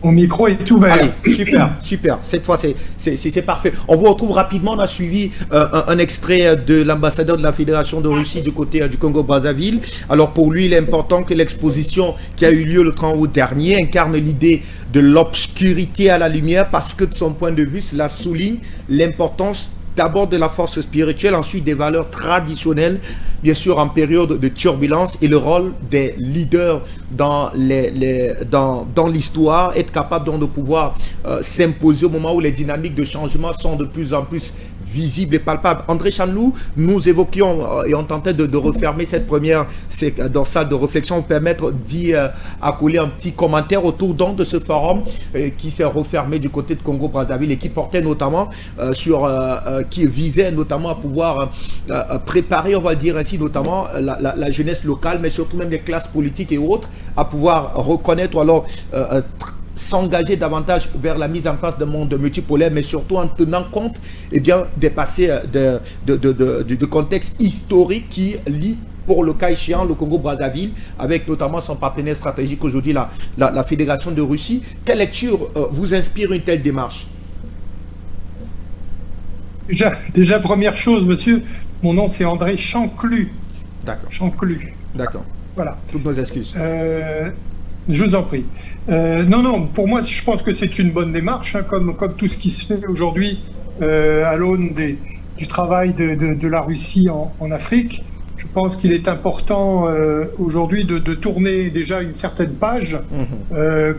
Mon micro est ouvert. Allez, super, super. Cette fois, c'est parfait. On vous retrouve rapidement. On a suivi un extrait de l'ambassadeur de la Fédération de Russie du côté du Congo-Brazzaville. Alors, pour lui, il est important que l'exposition qui a eu lieu le 30 août dernier incarne l'idée de l'obscurité à la lumière parce que, de son point de vue, cela souligne l'importance d'abord de la force spirituelle, ensuite des valeurs traditionnelles, bien sûr en période de turbulence, et le rôle des leaders dans l'histoire, être capable donc de pouvoir s'imposer au moment où les dynamiques de changement sont de plus en plus visibles et palpables. André Chanlu, nous évoquions et on tentait de refermer cette première dans salle de réflexion, vous permettre d'y accoler un petit commentaire autour donc de ce forum qui s'est refermé du côté de Congo-Brazzaville et qui portait notamment qui visait notamment à pouvoir préparer, on va dire ainsi, notamment la jeunesse locale, mais surtout même les classes politiques et autres, à pouvoir reconnaître ou alors s'engager davantage vers la mise en place d'un monde multipolaire, mais surtout en tenant compte des passés du contexte historique qui lie, pour le cas échéant, le Congo-Brazzaville, avec notamment son partenaire stratégique aujourd'hui, la Fédération de Russie. Quelle lecture vous inspire une telle démarche? Déjà, première chose, monsieur, mon nom c'est André Chanclu. D'accord. Chanclu. D'accord. Voilà. Toutes nos excuses. Je vous en prie. Non, pour moi, je pense que c'est une bonne démarche, hein, comme tout ce qui se fait aujourd'hui à l'aune du travail de la Russie en Afrique. Je pense qu'il est important aujourd'hui de tourner déjà une certaine page,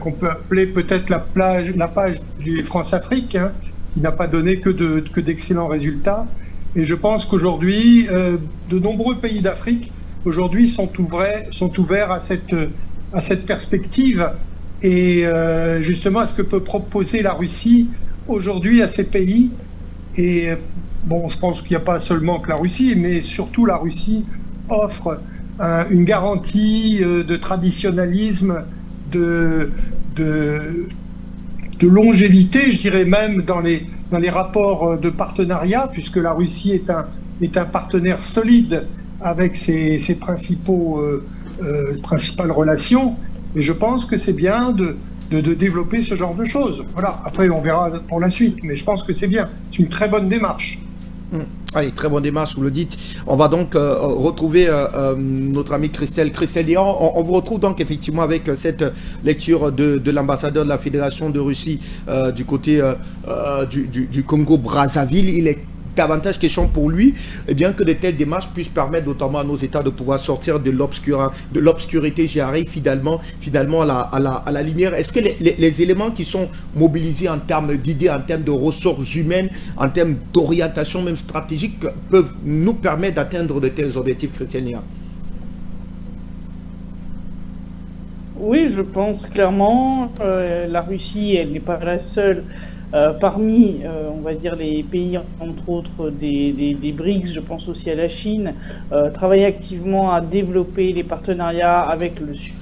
qu'on peut appeler peut-être la page du France-Afrique, hein, qui n'a pas donné que d'excellents résultats. Et je pense qu'aujourd'hui, de nombreux pays d'Afrique aujourd'hui sont ouverts à cette perspective et justement à ce que peut proposer la Russie aujourd'hui à ces pays. Et bon, je pense qu'il n'y a pas seulement que la Russie, mais surtout la Russie offre une garantie de traditionnalisme, de longévité, je dirais même dans les rapports de partenariat, puisque la Russie est un partenaire solide avec ses principales relations. Et je pense que c'est bien de développer ce genre de choses. Voilà. Après, on verra pour la suite, mais je pense que c'est bien. C'est une très bonne démarche. Allez, très bonne démarche, vous le dites. On va donc retrouver notre ami Christelle Dian. On vous retrouve donc effectivement avec cette lecture de l'ambassadeur de la Fédération de Russie du côté du Congo-Brazzaville. Il est davantage question pour lui que de telles démarches puissent permettre notamment à nos États de pouvoir sortir de l'obscurité, j'y arrive finalement à la lumière. Est-ce que les éléments qui sont mobilisés en termes d'idées, en termes de ressources humaines, en termes d'orientation même stratégique peuvent nous permettre d'atteindre de tels objectifs, Christiania? Oui, je pense clairement. La Russie, elle n'est pas la seule. Parmi, on va dire, les pays, entre autres, des BRICS, je pense aussi à la Chine, travaille activement à développer les partenariats avec le Sud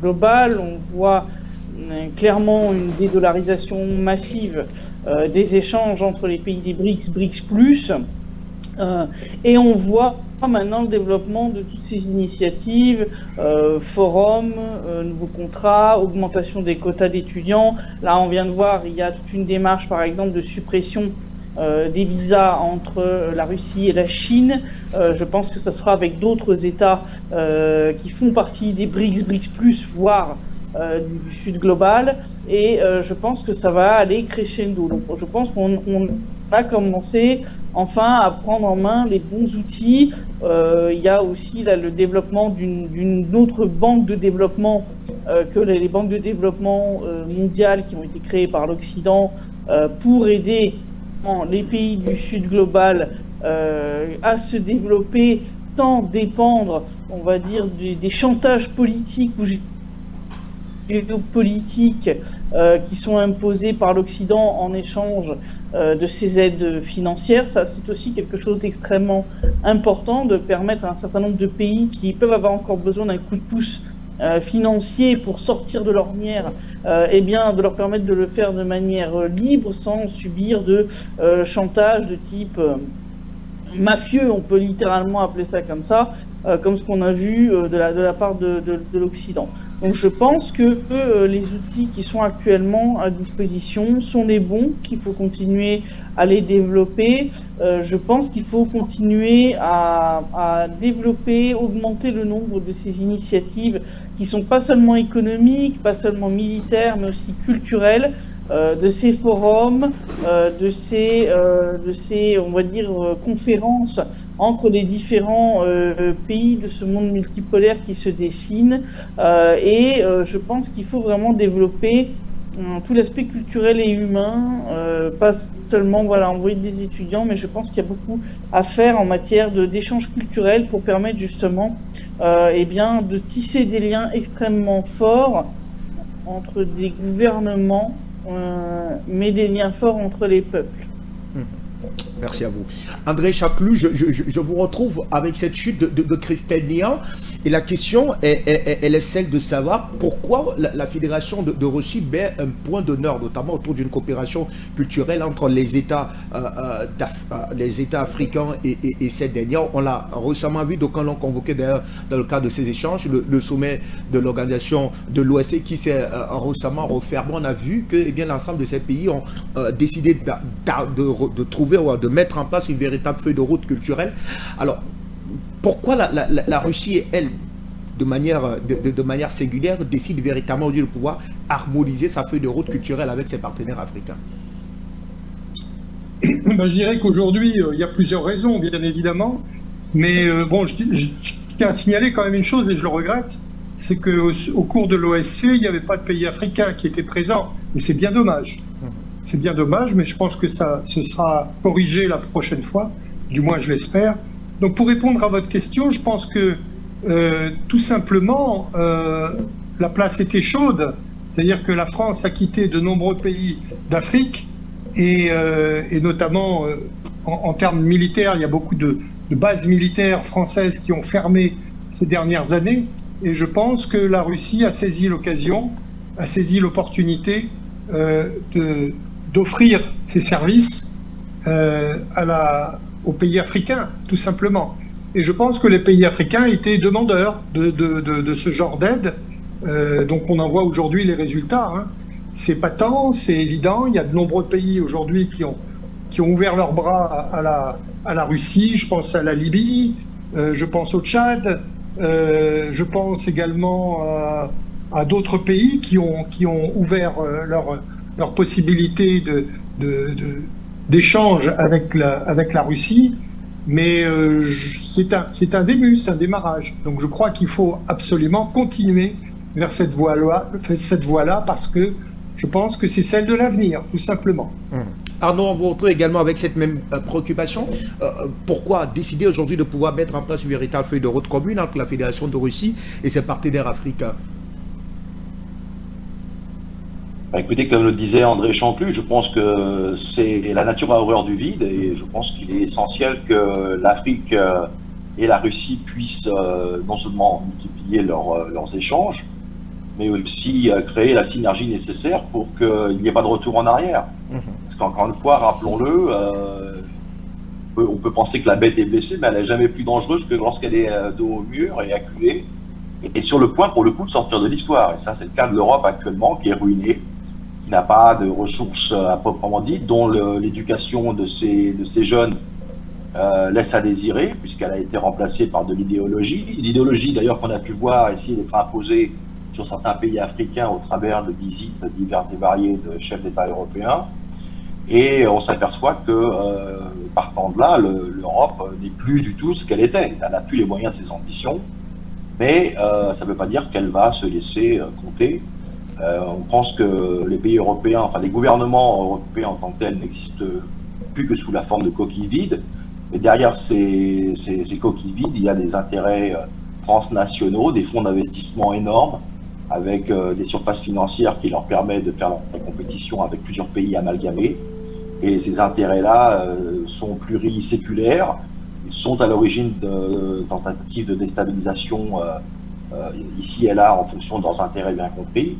global. On voit clairement une dédollarisation massive des échanges entre les pays des BRICS, BRICS+, et on voit maintenant le développement de toutes ces initiatives, forums, nouveaux contrats, augmentation des quotas d'étudiants. Là, on vient de voir, il y a toute une démarche, par exemple, de suppression des visas entre la Russie et la Chine. Je pense que ça sera avec d'autres États qui font partie des BRICS plus, voire du Sud global. Et je pense que ça va aller crescendo. Donc, je pense qu'on a commencé enfin à prendre en main les bons outils. Il y a aussi là, le développement d'une autre banque de développement que les banques de développement mondiales qui ont été créées par l'Occident pour aider les pays du Sud global à se développer sans dépendre, on va dire, des chantages politiques ou géopolitiques qui sont imposés par l'Occident en échange de ces aides financières. Ça, c'est aussi quelque chose d'extrêmement important, de permettre à un certain nombre de pays qui peuvent avoir encore besoin d'un coup de pouce financier pour sortir de l'ornière, eh bien, de leur permettre de le faire de manière libre, sans subir de chantage de type mafieux, on peut littéralement appeler ça comme ça, comme ce qu'on a vu de la part de l'Occident. Donc je pense que les outils qui sont actuellement à disposition sont les bons, qu'il faut continuer à les développer. Je pense qu'il faut continuer à développer, augmenter le nombre de ces initiatives qui sont pas seulement économiques, pas seulement militaires, mais aussi culturelles, de ces forums, de ces on va dire conférences entre les différents pays de ce monde multipolaire qui se dessine, et je pense qu'il faut vraiment développer tout l'aspect culturel et humain, pas seulement voilà, envoyer des étudiants, mais je pense qu'il y a beaucoup à faire en matière d'échanges culturels pour permettre justement eh bien, de tisser des liens extrêmement forts entre des gouvernements, mais des liens forts entre les peuples. Merci à vous. André Chaclus, je vous retrouve avec cette chute de Christelle Niant. Et la question, elle est celle de savoir pourquoi la Fédération de Russie met un point d'honneur, notamment autour d'une coopération culturelle entre les États africains et cette dernière. On l'a récemment vu, d'aucuns l'ont convoqué d'ailleurs dans le cadre de ces échanges, le sommet de l'organisation de l'OSCE qui s'est récemment refermé. On a vu que eh bien, l'ensemble de ces pays ont décidé de trouver ou de mettre en place une véritable feuille de route culturelle. Alors, pourquoi la Russie, elle, de manière singulière, décide véritablement aujourd'hui de pouvoir harmoniser sa feuille de route culturelle avec ses partenaires africains? Ben, je dirais qu'aujourd'hui, il y a plusieurs raisons, bien évidemment. Mais bon, je tiens à signaler quand même une chose, et je le regrette, c'est qu'au cours de l'OSCE, il n'y avait pas de pays africains qui étaient présents. Et c'est bien dommage. C'est bien dommage, mais je pense que ce sera corrigé la prochaine fois, du moins je l'espère. Donc pour répondre à votre question, je pense que tout simplement, la place était chaude, c'est-à-dire que la France a quitté de nombreux pays d'Afrique, et notamment en termes militaires, il y a beaucoup de bases militaires françaises qui ont fermé ces dernières années, et je pense que la Russie a saisi l'occasion, a saisi l'opportunité d'offrir ses services aux pays africains, tout simplement. Et je pense que les pays africains étaient demandeurs de ce genre d'aide. Donc on en voit aujourd'hui les résultats. Hein. C'est patent, c'est évident. Il y a de nombreux pays aujourd'hui qui ont ouvert leurs bras à la Russie. Je pense à la Libye, je pense au Tchad, je pense également à d'autres pays qui ont ouvert leur possibilité d'échange avec la Russie, mais c'est un début, c'est un démarrage. Donc je crois qu'il faut absolument continuer vers cette voie-là, parce que je pense que c'est celle de l'avenir, tout simplement. Arnaud, on vous retrouve également avec cette même préoccupation. Pourquoi décider aujourd'hui de pouvoir mettre en place une véritable feuille de route commune entre la Fédération de Russie et ses partenaires africains? Écoutez, comme le disait André Chaclus, je pense que c'est la nature a horreur du vide, et je pense qu'il est essentiel que l'Afrique et la Russie puissent non seulement multiplier leurs échanges, mais aussi créer la synergie nécessaire pour qu'il n'y ait pas de retour en arrière. Parce qu'encore une fois, rappelons-le, on peut penser que la bête est blessée, mais elle n'est jamais plus dangereuse que lorsqu'elle est dos au mur et acculée, et sur le point, pour le coup, de sortir de l'histoire. Et ça, c'est le cas de l'Europe actuellement, qui est ruinée, qui n'a pas de ressources à proprement dit, dont l'éducation de ces jeunes laisse à désirer, puisqu'elle a été remplacée par de l'idéologie. L'idéologie, d'ailleurs, qu'on a pu voir essayer d'être imposée sur certains pays africains au travers de visites diverses et variées de chefs d'État européens. Et on s'aperçoit que, partant de là, l'Europe n'est plus du tout ce qu'elle était. Elle n'a plus les moyens de ses ambitions, mais ça ne veut pas dire qu'elle va se laisser compter. On pense que les pays européens, enfin les gouvernements européens en tant que tels n'existent plus que sous la forme de coquilles vides. Mais derrière ces coquilles vides, il y a des intérêts transnationaux, des fonds d'investissement énormes, avec des surfaces financières qui leur permettent de faire la compétition avec plusieurs pays amalgamés. Et ces intérêts-là sont pluriséculaires, ils sont à l'origine de tentatives de déstabilisation ici et là en fonction de leurs intérêts bien compris.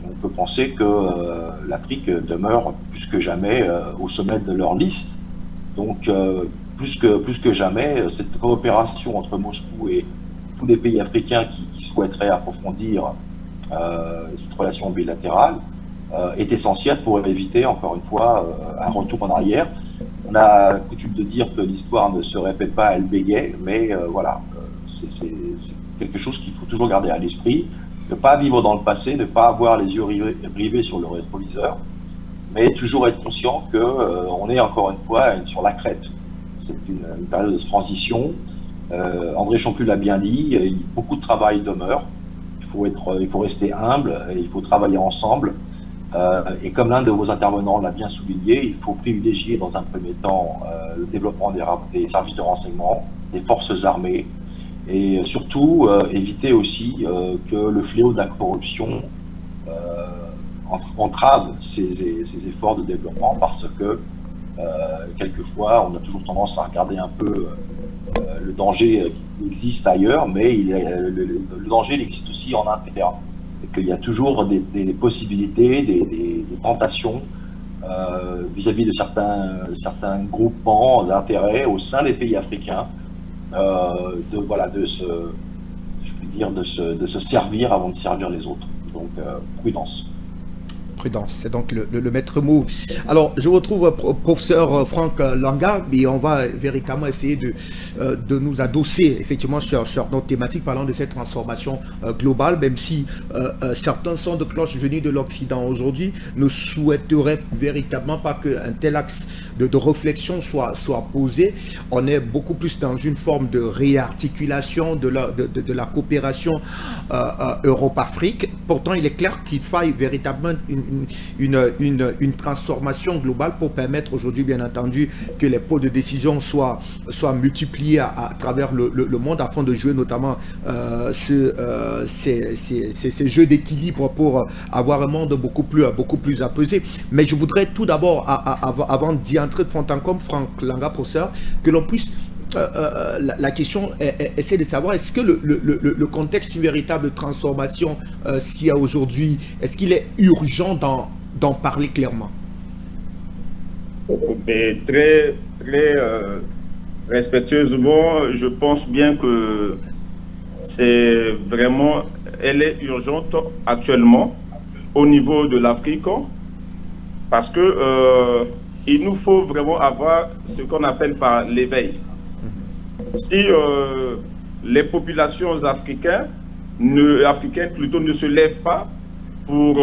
On peut penser que l'Afrique demeure plus que jamais au sommet de leur liste. Donc plus que jamais, cette coopération entre Moscou et tous les pays africains qui souhaiteraient approfondir cette relation bilatérale est essentielle pour éviter, encore une fois, un retour en arrière. On a coutume de dire que l'histoire ne se répète pas, elle bégaye, mais voilà, c'est quelque chose qu'il faut toujours garder à l'esprit, ne pas vivre dans le passé, ne pas avoir les yeux rivés sur le rétroviseur, mais toujours être conscient qu'on est encore une fois sur la crête. C'est une période de transition. André Chanclus l'a bien dit, beaucoup de travail demeure. Il faut rester humble, il faut travailler ensemble. Et comme l'un de vos intervenants l'a bien souligné, il faut privilégier dans un premier temps le développement des services de renseignement, des forces armées, et surtout éviter aussi que le fléau de la corruption entrave ces efforts de développement, parce que quelquefois on a toujours tendance à regarder un peu le danger qui existe ailleurs, mais le danger il existe aussi en interne. Et qu'il y a toujours des possibilités, des tentations vis-à-vis de certains groupements d'intérêts au sein des pays africains, de se servir avant de servir les autres. Donc prudence. C'est donc le maître mot. Alors, je retrouve professeur Franck Langa, et on va véritablement essayer de nous adosser effectivement sur notre thématique parlant de cette transformation globale, même si certains sons de cloche venus de l'Occident aujourd'hui ne souhaiteraient véritablement pas qu'un tel axe de réflexion soit posé. On est beaucoup plus dans une forme de réarticulation de la coopération Europe-Afrique. Pourtant, il est clair qu'il faille véritablement une transformation globale pour permettre aujourd'hui, bien entendu, que les pôles de décision soient multipliés à travers le monde afin de jouer notamment ces jeux d'équilibre pour avoir un monde beaucoup plus apaisé. Mais je voudrais tout d'abord, avant d'y entrer de fond en comble, Franck Langa, professeur, que l'on puisse la question essaie de savoir, est-ce que le contexte d'une véritable transformation s'il y a aujourd'hui, est-ce qu'il est urgent d'en parler clairement? Mais très respectueusement, je pense bien que c'est vraiment, elle est urgente actuellement au niveau de l'Afrique, parce que il nous faut vraiment avoir ce qu'on appelle par l'éveil. Si les populations africaines plutôt ne se lèvent pas pour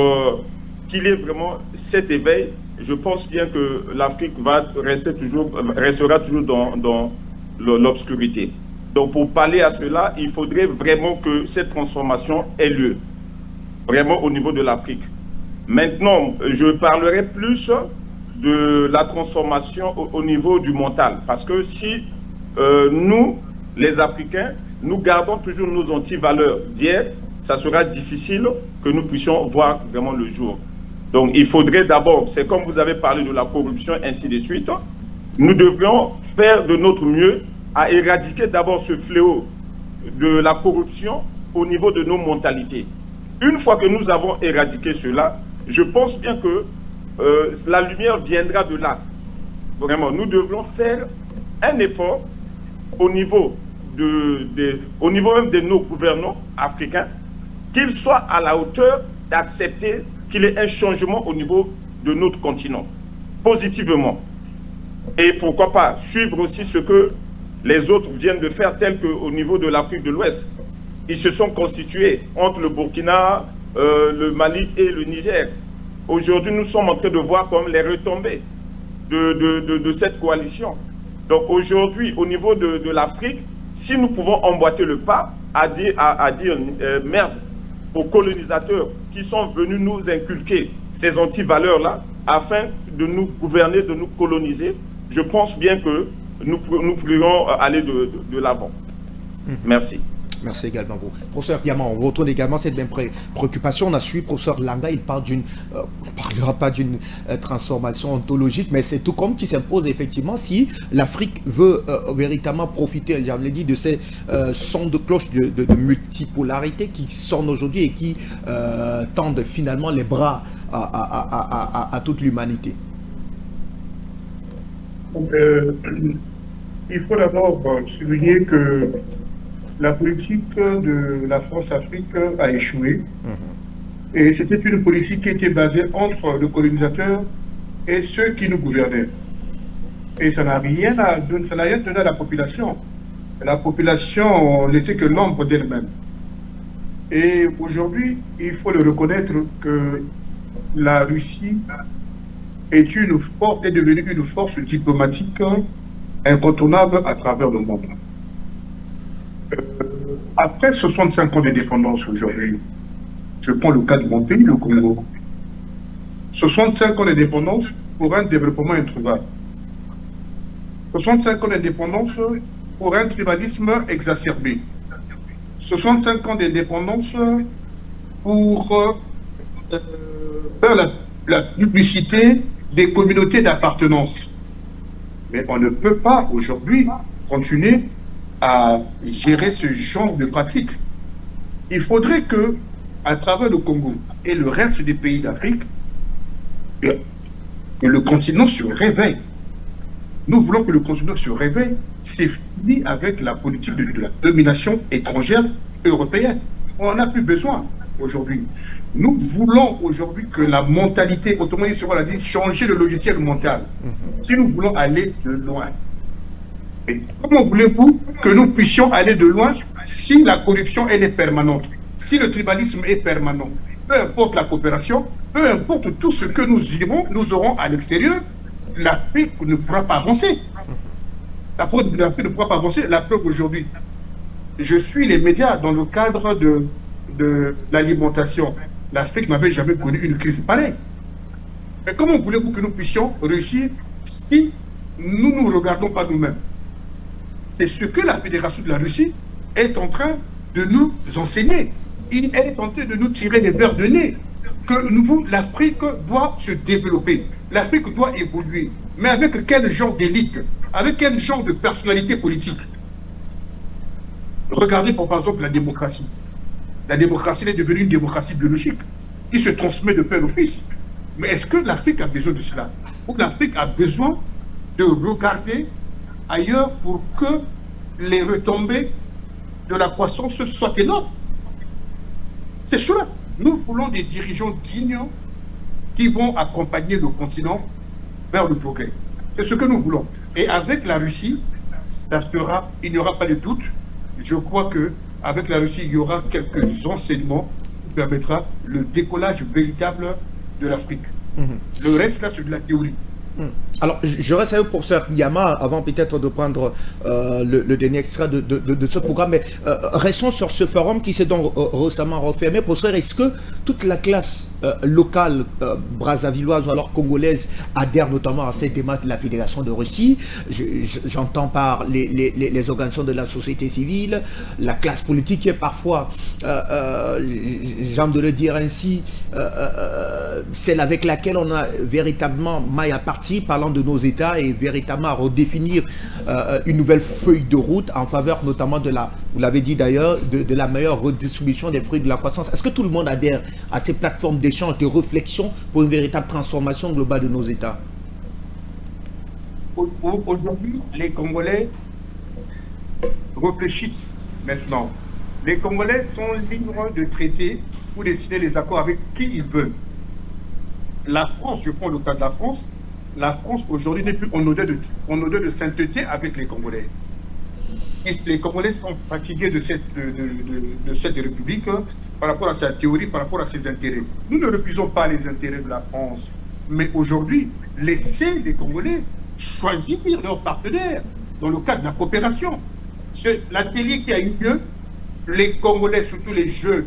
qu'il y ait vraiment cet éveil, je pense bien que l'Afrique restera toujours dans l'obscurité. Donc pour parler à cela, il faudrait vraiment que cette transformation ait lieu, vraiment au niveau de l'Afrique. Maintenant, je parlerai plus de la transformation au niveau du mental, parce que si nous, les Africains, nous gardons toujours nos antivaleurs d'hier, ça sera difficile que nous puissions voir vraiment le jour. Donc, il faudrait d'abord, c'est comme vous avez parlé de la corruption, ainsi de suite, nous devrions faire de notre mieux à éradiquer d'abord ce fléau de la corruption au niveau de nos mentalités. Une fois que nous avons éradiqué cela, je pense bien que la lumière viendra de là. Vraiment, nous devrons faire un effort au niveau, au niveau même de nos gouvernants africains, qu'ils soient à la hauteur d'accepter qu'il y ait un changement au niveau de notre continent, positivement. Et pourquoi pas suivre aussi ce que les autres viennent de faire, tel qu'au niveau de l'Afrique de l'Ouest. Ils se sont constitués entre le Burkina, le Mali et le Niger. Aujourd'hui, nous sommes en train de voir comme les retombées de cette coalition. Donc aujourd'hui, au niveau de l'Afrique, si nous pouvons emboîter le pas à dire merde aux colonisateurs qui sont venus nous inculquer ces anti-valeurs-là afin de nous gouverner, de nous coloniser, je pense bien que nous pourrions aller de l'avant. Merci. Merci également vous. Professeur Diamant, on retrouve également cette même préoccupation. On a suivi professeur Langa, il parle parlera pas d'une transformation ontologique, mais c'est tout comme qui s'impose effectivement si l'Afrique veut véritablement profiter, j'en l'ai dit, de ces sons de cloche de multipolarité qui sonnent aujourd'hui et qui tendent finalement les bras à toute l'humanité. Il faut d'abord souligner que la politique de la France-Afrique a échoué. Et c'était une politique qui était basée entre le colonisateur et ceux qui nous gouvernaient. Et ça n'a rien donné à la population. La population n'était que l'ombre d'elle-même. Et aujourd'hui, il faut le reconnaître que la Russie est devenue une force diplomatique incontournable à travers le monde. Après 65 ans d'indépendance aujourd'hui, je prends le cas de mon pays, le Congo. 65 ans d'indépendance pour un développement introuvable. 65 ans d'indépendance pour un tribalisme exacerbé. 65 ans d'indépendance pour faire la publicité des communautés d'appartenance. Mais on ne peut pas aujourd'hui continuer à gérer ce genre de pratique. Il faudrait que, à travers le Congo et le reste des pays d'Afrique, que le continent se réveille. Nous voulons que le continent se réveille. C'est fini avec la politique de la domination étrangère européenne. On n'en a plus besoin aujourd'hui. Nous voulons aujourd'hui que la mentalité, autrement dit, changer le logiciel mental. Si nous voulons aller de loin. Et comment voulez-vous que nous puissions aller de loin si la corruption elle est permanente, si le tribalisme est permanent? Peu importe la coopération, peu importe tout ce que nous aurons à l'extérieur, l'Afrique ne pourra pas avancer. L'Afrique ne pourra pas avancer. La preuve aujourd'hui, je suis les médias dans le cadre de l'alimentation. L'Afrique n'avait jamais connu une crise pareille. Mais comment voulez-vous que nous puissions réussir si nous ne nous regardons pas nous-mêmes? C'est ce que la Fédération de la Russie est en train de nous enseigner. Elle est en train de nous tirer les verres de nez. Que l'Afrique doit se développer. L'Afrique doit évoluer. Mais avec quel genre d'élite? Avec quel genre de personnalité politique? Regardez par exemple la démocratie. La démocratie est devenue une démocratie biologique qui se transmet de père au fils. Mais est-ce que l'Afrique a besoin de cela? Ou l'Afrique a besoin de regarder ailleurs pour que les retombées de la croissance soient énormes? C'est cela. Nous voulons des dirigeants dignes qui vont accompagner le continent vers le progrès. C'est ce que nous voulons. Et avec la Russie, il n'y aura pas de doute. Je crois qu'avec la Russie, il y aura quelques enseignements qui permettra le décollage véritable de l'Afrique. Le reste, là, c'est de la théorie. Alors, je reste avec professeur Yama avant peut-être de prendre le dernier extrait de ce programme, mais restons sur ce forum qui s'est donc récemment refermé. Professeur, est-ce que toute la classe locale brazzavilloise ou alors congolaise adhère notamment à cette démarche de la Fédération de Russie? J'entends par les organisations de la société civile, la classe politique qui est parfois, j'aime de le dire ainsi, celle avec laquelle on a véritablement maille à partir, parlant de nos États et véritablement à redéfinir une nouvelle feuille de route en faveur notamment de vous l'avez dit d'ailleurs, de la meilleure redistribution des fruits de la croissance. Est-ce que tout le monde adhère à ces plateformes d'échange, de réflexion pour une véritable transformation globale de nos États? Aujourd'hui, les Congolais réfléchissent maintenant. Les Congolais sont libres de traiter ou de signer les accords avec qui ils veulent. La France, je prends le cas de la France aujourd'hui n'est plus en odeur de sainteté avec les Congolais. Et les Congolais sont fatigués de cette république par rapport à sa théorie, par rapport à ses intérêts. Nous ne refusons pas les intérêts de la France, mais aujourd'hui, laissez les Congolais choisir leurs partenaires dans le cadre de la coopération. L'atelier qui a eu lieu, les Congolais, surtout les jeunes,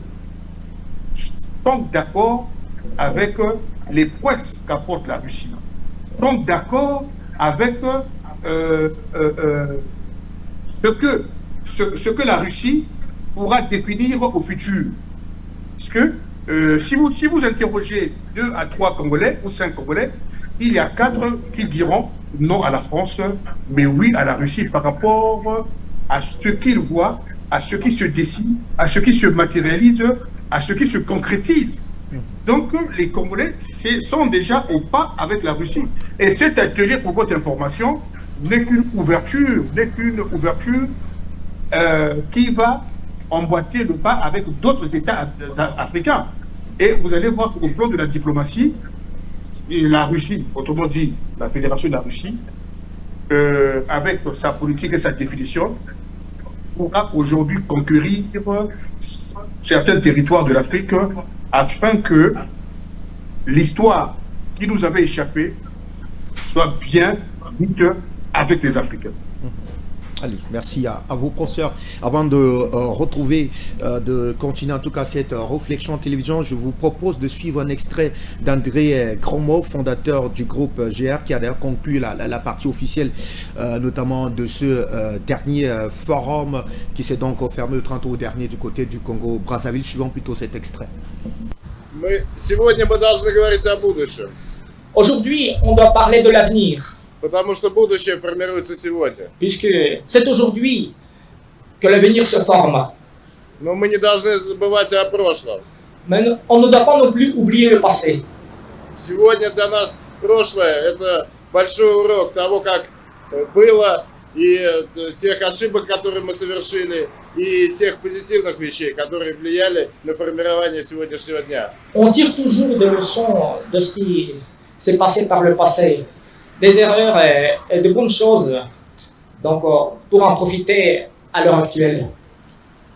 sont d'accord avec les prouesses qu'apporte la Russie, sont d'accord avec ce que la Russie pourra définir au futur. Parce que si vous interrogez 2 à 3 Congolais ou 5 Congolais, il y a 4 qui diront non à la France, mais oui à la Russie par rapport à ce qu'ils voient, à ce qui se dessine, à ce qui se matérialise, à ce qui se concrétise. Donc les Congolais sont déjà au pas avec la Russie. Et cet atelier, pour votre information, n'est qu'une ouverture, qui va emboîter le pas avec d'autres États africains. Et vous allez voir qu'au plan de la diplomatie, la Russie, autrement dit la Fédération de la Russie, avec sa politique et sa définition, pourra aujourd'hui conquérir certains territoires de l'Afrique afin que l'histoire qui nous avait échappé soit bien dite avec les Africains. Allez, merci à vous, professeur. Avant de retrouver, de continuer en tout cas cette réflexion en télévision, je vous propose de suivre un extrait d'André Gromov, fondateur du groupe GR, qui a d'ailleurs conclu la partie officielle, notamment de ce dernier forum qui s'est donc fermé le 30 août dernier du côté du Congo-Brazzaville. Suivons plutôt cet extrait. Aujourd'hui, on doit parler de l'avenir. Потому что будущее формируется сегодня. Puisque c'est aujourd'hui que l'avenir se forme. Но мы не должны забывать о прошлом. Mais on ne doit pas non plus oublier le passé. Сегодня для нас прошлое – это большой урок того, как было, и тех ошибок, которые мы совершили, и тех позитивных вещей, которые влияли на формирование сегодняшнего дня. On tire toujours des leçons de ce qui s'est passé par le passé. Des erreurs et de bonnes choses, donc pour en profiter à l'heure actuelle.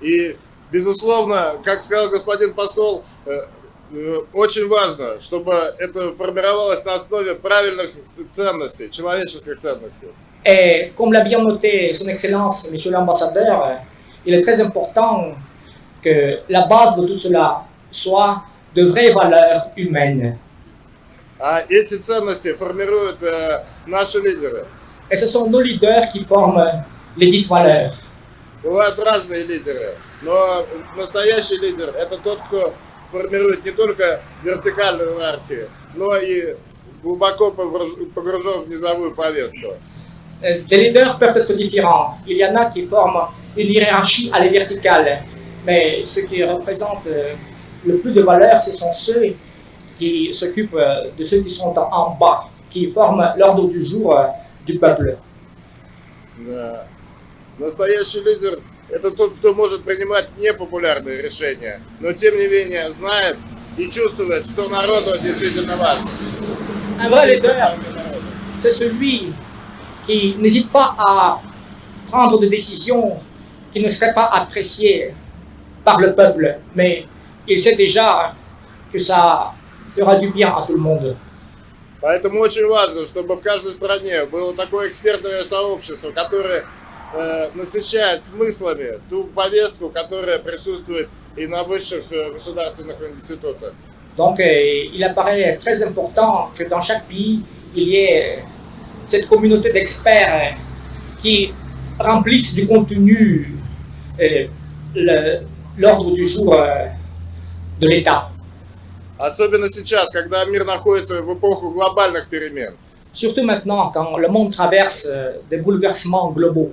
И, безусловно, как сказал господин посол, очень важно, чтобы это формировалось на основе правильных ценностей, человеческих ценностей. Et comme l'a bien noté son Excellence, Monsieur l'Ambassadeur, il est très important que la base de tout cela soit de vraies valeurs humaines. А эти ценности формируют наши лидеры. Et ce sont nos leaders qui forment les dites valeurs. Бывают разные лидеры, но настоящий лидер – это тот, кто формирует не только вертикальную иерархию, но и глубоко погружен в низовую повестку. Les leaders peuvent être différents. Il y en a qui forment une hiérarchie à la verticale, mais ce qui représente le plus de valeur, ce sont ceux qui s'occupent de ceux qui sont en bas, qui forment l'ordre du jour du peuple. Да. Настоящий лидер – это тот, кто может принимать непопулярные решения, но тем не менее знает и чувствует, что народу действительно важно. Un vrai leader, c'est celui qui n'hésite pas à prendre des décisions qui ne seraient pas appréciées par le peuple, mais il sait déjà que ça fera du bien à tout le monde. Поэтому очень важно, чтобы в каждой стране было такое экспертное сообщество, которое насыщает смыслами ту повестку, которая присутствует и на высших государственных институтах. Donc, il apparaît très important que dans chaque pays, il y ait cette communauté d'experts qui remplissent du contenu l'ordre du jour de l'État. Особенно сейчас, когда мир находится в эпоху глобальных перемен. Surtout maintenant, quand le monde traverse des bouleversements globaux.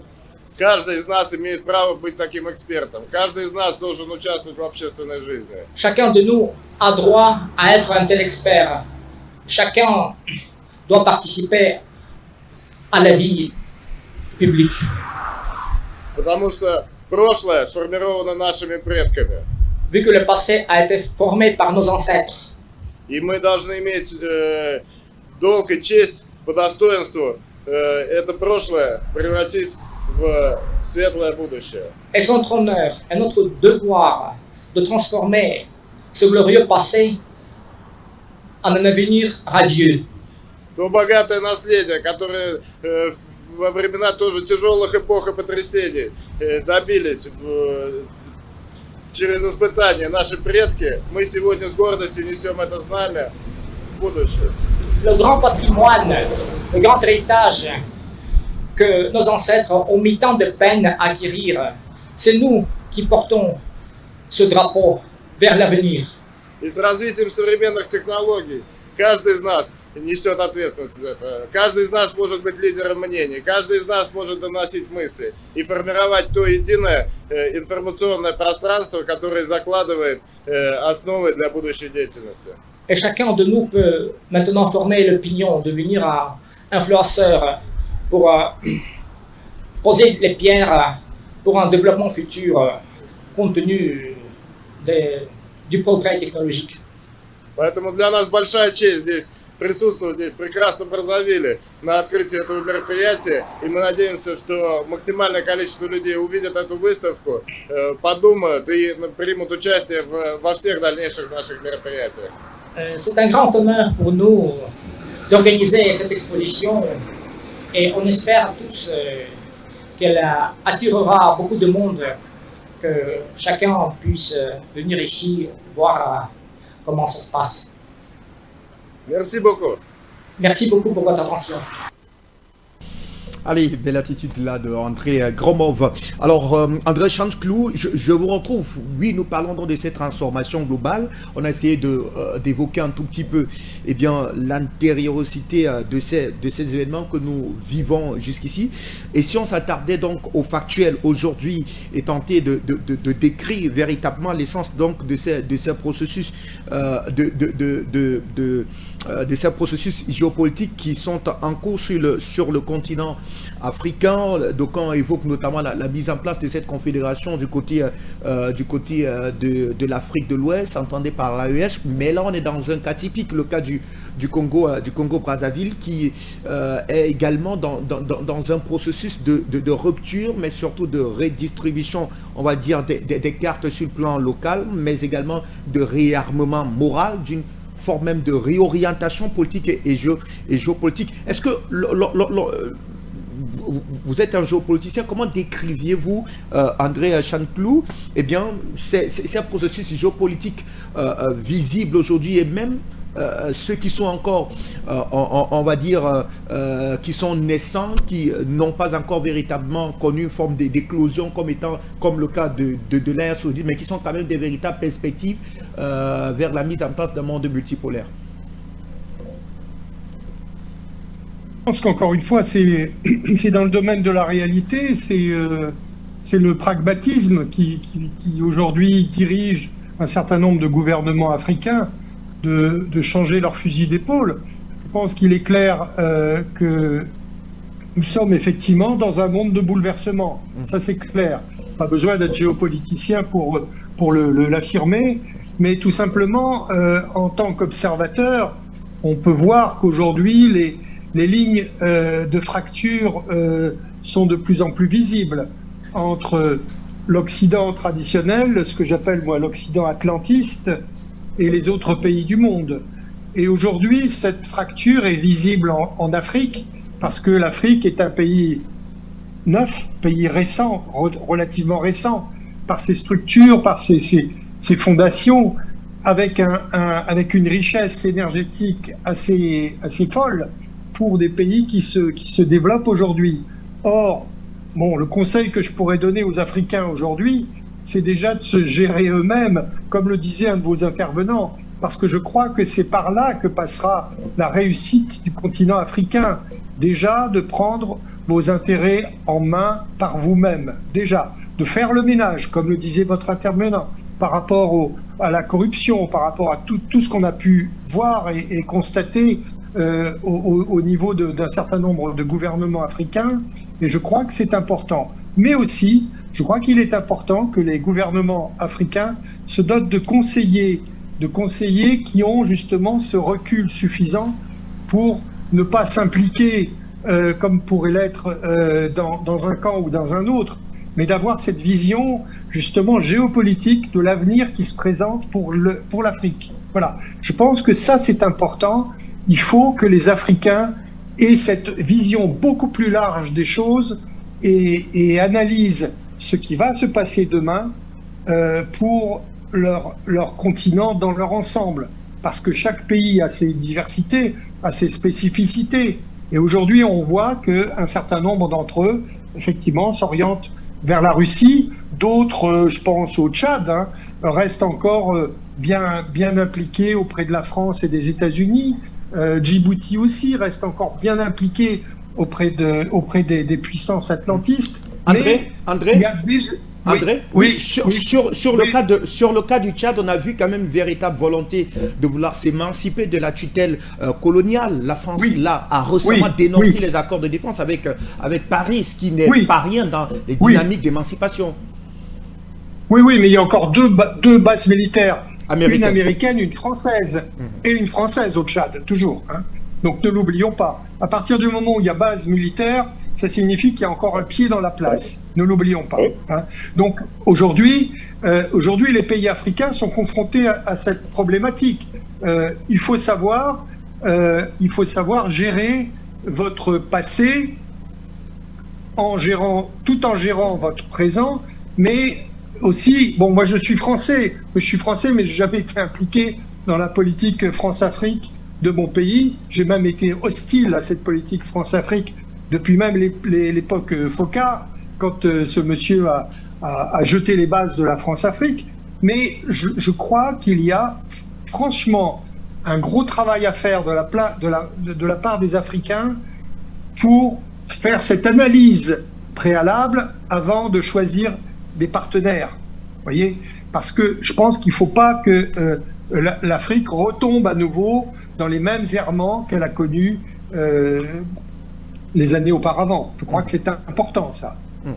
Каждый из нас имеет право быть таким экспертом. Каждый из нас должен участвовать в общественной жизни. Chacun de nous a droit à être un tel expert. Chacun doit participer à la vie publique. Потому что прошлое сформировано нашими предками. Vu que le passé a été formé par nos ancêtres. И мы должны иметь долг и честь по достоинству это прошлое превратить в светлое будущее. Et c'est notre honneur et notre devoir de transformer ce glorieux passé en un avenir radieux. То богатое наследие, которое во времена тоже тяжелых эпох и потрясений добились через испытания наши предки, мы сегодня с гордостью несем это знамя в будущее. Le grand patrimoine, le grand héritage que nos ancêtres ont mis tant de peine à acquérir, c'est nous qui portons ce drapeau vers l'avenir. И с развитием современных технологий каждый из нас несет ответственность за это. Каждый из нас может быть лидером мнений, каждый из нас может доносить мысли и формировать то единое информационное пространство, которое закладывает основы для будущей деятельности. Et chacun de nous peut maintenant former l'opinion, devenir un influenceur pour poser les pierres pour un développement futur compte tenu du progrès technologique. Поэтому для нас большая честь здесь присутствовать здесь, в прекрасном Браззавиле, на открытии этого мероприятия. И мы надеемся, что максимальное количество людей увидят эту выставку, подумают и примут участие во всех дальнейших наших мероприятиях. C'est un grand honneur pour nous d'organiser cette exposition et on espère tous qu'elle attirera beaucoup de monde, que chacun puisse venir ici voir comment ça se passe. Merci beaucoup. Merci beaucoup pour votre attention. Allez, belle attitude là de André Gromov. Alors, André Chanchclou, je vous retrouve. Oui, nous parlons donc de cette transformation globale. On a essayé d'évoquer un tout petit peu eh bien, l'antériorité de ces événements que nous vivons jusqu'ici. Et si on s'attardait donc au factuel aujourd'hui et tenter de décrire véritablement l'essence donc de ces processus de ces processus géopolitiques qui sont en cours sur le continent africain. Donc on évoque notamment la mise en place de cette confédération du côté de l'Afrique de l'Ouest, entendue par l'AES, mais là on est dans un cas typique, le cas du Congo Brazzaville, qui est également dans un processus de rupture, mais surtout de redistribution, on va dire, des cartes sur le plan local, mais également de réarmement moral, d'une forme même de réorientation politique et géopolitique. Est-ce que vous êtes un géopoliticien, comment décriviez-vous, André Chanchclou, eh bien, ces processus géopolitiques visibles aujourd'hui, et même ceux qui sont encore, on va dire, qui sont naissants, qui n'ont pas encore véritablement connu une forme d'éclosion comme le cas de l'ère saoudite, mais qui sont quand même des véritables perspectives vers la mise en place d'un monde multipolaire? Je pense qu'encore une fois, c'est dans le domaine de la réalité, c'est le pragmatisme qui aujourd'hui dirige un certain nombre de gouvernements africains de changer leur fusil d'épaule. Je pense qu'il est clair que nous sommes effectivement dans un monde de bouleversement. Ça, c'est clair. Pas besoin d'être géopoliticien pour l'affirmer, mais tout simplement, en tant qu'observateur, on peut voir qu'aujourd'hui, les lignes de fracture sont de plus en plus visibles entre l'Occident traditionnel, ce que j'appelle moi l'Occident atlantiste, et les autres pays du monde. Et aujourd'hui, cette fracture est visible en Afrique, parce que l'Afrique est un pays neuf, pays récent, relativement récent, par ses structures, par ses fondations, avec une richesse énergétique assez folle pour des pays qui se développent aujourd'hui. Or, bon, le conseil que je pourrais donner aux Africains aujourd'hui, c'est déjà de se gérer eux-mêmes, comme le disait un de vos intervenants, parce que je crois que c'est par là que passera la réussite du continent africain. Déjà, de prendre vos intérêts en main par vous-même. Déjà, de faire le ménage, comme le disait votre intervenant, par rapport à la corruption, par rapport à tout ce qu'on a pu voir et constater au niveau d'un certain nombre de gouvernements africains, et je crois que c'est important. Mais aussi, je crois qu'il est important que les gouvernements africains se dotent de conseillers qui ont justement ce recul suffisant pour ne pas s'impliquer comme pourrait l'être dans un camp ou dans un autre, mais d'avoir cette vision justement géopolitique de l'avenir qui se présente pour l'Afrique. Voilà. Je pense que ça, c'est important. Il faut que les Africains aient cette vision beaucoup plus large des choses et analysent ce qui va se passer demain pour leur continent dans leur ensemble. Parce que chaque pays a ses diversités, a ses spécificités. Et aujourd'hui, on voit qu'un certain nombre d'entre eux, effectivement, s'orientent vers la Russie. D'autres, je pense au Tchad, restent encore bien impliqués auprès de la France et des États-Unis. Djibouti aussi reste encore bien impliqué auprès des puissances atlantistes. André, il y a André, oui. Sur le cas du Tchad, on a vu quand même une véritable volonté de vouloir s'émanciper de la tutelle coloniale. La France là a récemment dénoncé les accords de défense avec Paris, ce qui n'est pas rien dans les dynamiques d'émancipation. Oui, mais il y a encore deux bases militaires, une américaine, une française, et une française au Tchad, toujours. Donc ne l'oublions pas. À partir du moment où il y a base militaire, ça signifie qu'il y a encore un pied dans la place. Ne l'oublions pas. Donc aujourd'hui, les pays africains sont confrontés à cette problématique. Il faut savoir gérer votre passé tout en gérant votre présent, mais aussi, moi je suis français, mais j'ai jamais été impliqué dans la politique France-Afrique de mon pays. J'ai même été hostile à cette politique France-Afrique depuis même l'époque Foccart, quand ce monsieur a jeté les bases de la France-Afrique. Mais je crois qu'il y a franchement un gros travail à faire de la part des Africains pour faire cette analyse préalable avant de choisir des partenaires. Voyez, parce que je pense qu'il ne faut pas que l'Afrique retombe à nouveau dans les mêmes errements qu'elle a connus les années auparavant. Je crois que c'est important, ça.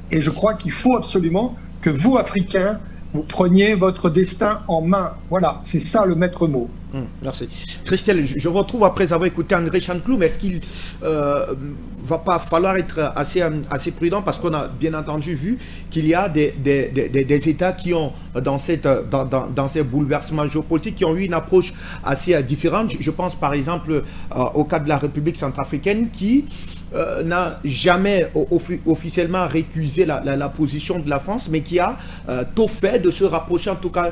Et je crois qu'il faut absolument que vous, Africains, vous preniez votre destin en main. Voilà, c'est ça le maître mot. Merci. Christelle, je retrouve après avoir écouté André Chancloum, est-ce qu'il va pas falloir être assez prudent, parce qu'on a bien entendu vu qu'il y a des États qui ont, dans ces bouleversements géopolitiques, qui ont eu une approche assez différente. Je pense par exemple au cas de la République centrafricaine qui n'a jamais officiellement récusé la position de la France, mais qui a tout fait de se rapprocher en tout cas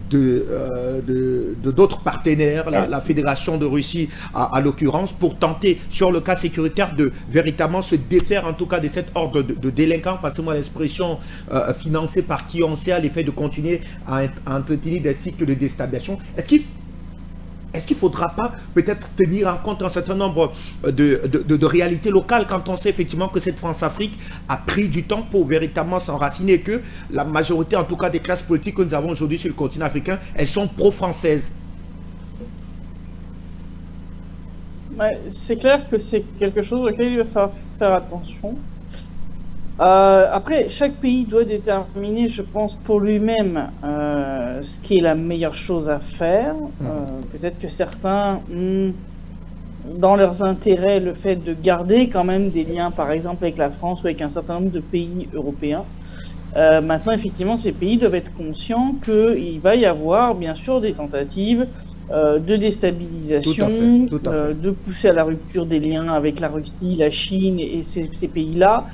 de d'autres partenaires, la Fédération de Russie à l'occurrence, pour tenter sur le cas sécuritaire de véritablement se défaire en tout cas de cet ordre de délinquants, passez-moi l'expression, financé par qui on sait, à l'effet de continuer à entretenir des cycles de déstabilisation. Est-ce qu'il ne faudra pas peut-être tenir en compte un certain nombre de réalités locales quand on sait effectivement que cette France-Afrique a pris du temps pour véritablement s'enraciner, et que la majorité en tout cas des classes politiques que nous avons aujourd'hui sur le continent africain, elles sont pro-françaises? C'est clair que c'est quelque chose auquel il va falloir faire attention. Après, chaque pays doit déterminer, je pense, pour lui-même ce qui est la meilleure chose à faire. Peut-être que certains ont dans leurs intérêts le fait de garder quand même des liens, par exemple, avec la France ou avec un certain nombre de pays européens. Maintenant, effectivement, ces pays doivent être conscients qu'il va y avoir, bien sûr, des tentatives de déstabilisation, tout à fait. De pousser à la rupture des liens avec la Russie, la Chine et ces pays-là.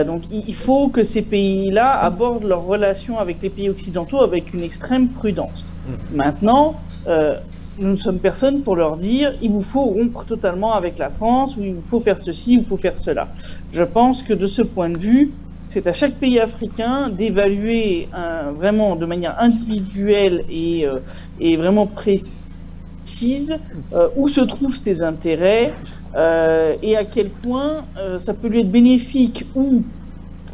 Donc il faut que ces pays-là abordent leurs relations avec les pays occidentaux avec une extrême prudence. Maintenant, nous ne sommes personne pour leur dire il vous faut rompre totalement avec la France, ou il vous faut faire ceci, il vous faut faire cela. Je pense que de ce point de vue, c'est à chaque pays africain d'évaluer vraiment de manière individuelle et vraiment précise où se trouvent ses intérêts et à quel point ça peut lui être bénéfique ou,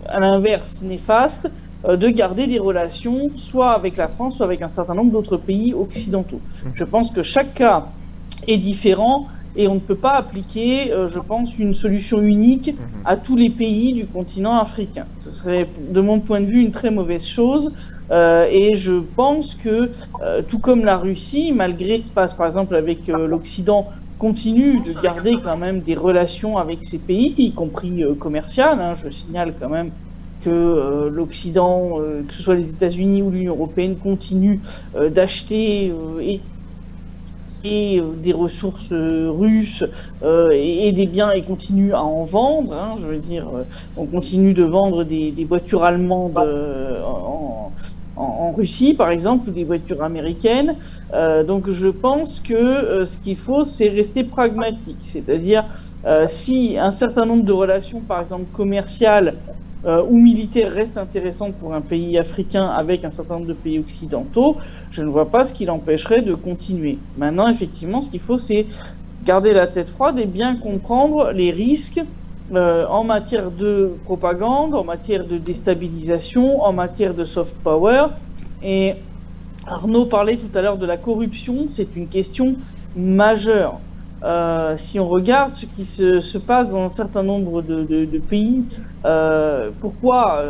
à l'inverse, néfaste, de garder des relations soit avec la France, soit avec un certain nombre d'autres pays occidentaux. Je pense que chaque cas est différent et on ne peut pas appliquer, je pense, une solution unique à tous les pays du continent africain. Ce serait, de mon point de vue, une très mauvaise chose. Et je pense que, tout comme la Russie, malgré ce qui se passe par exemple avec l'Occident, continue de garder quand même des relations avec ces pays, y compris commerciales. Hein. Je signale quand même que l'Occident, que ce soit les États-Unis ou l'Union européenne, continue d'acheter des ressources russes et des biens et continue à en vendre. Hein. Je veux dire, on continue de vendre des voitures allemandes en Russie, par exemple, ou des voitures américaines. Donc je pense que ce qu'il faut, c'est rester pragmatique. C'est-à-dire, si un certain nombre de relations, par exemple commerciales ou militaires, restent intéressantes pour un pays africain avec un certain nombre de pays occidentaux, je ne vois pas ce qui l'empêcherait de continuer. Maintenant, effectivement, ce qu'il faut, c'est garder la tête froide et bien comprendre les risques en matière de propagande, en matière de déstabilisation, en matière de soft power. Et Arnaud parlait tout à l'heure de la corruption, c'est une question majeure. Si on regarde ce qui se passe dans un certain nombre de pays, pourquoi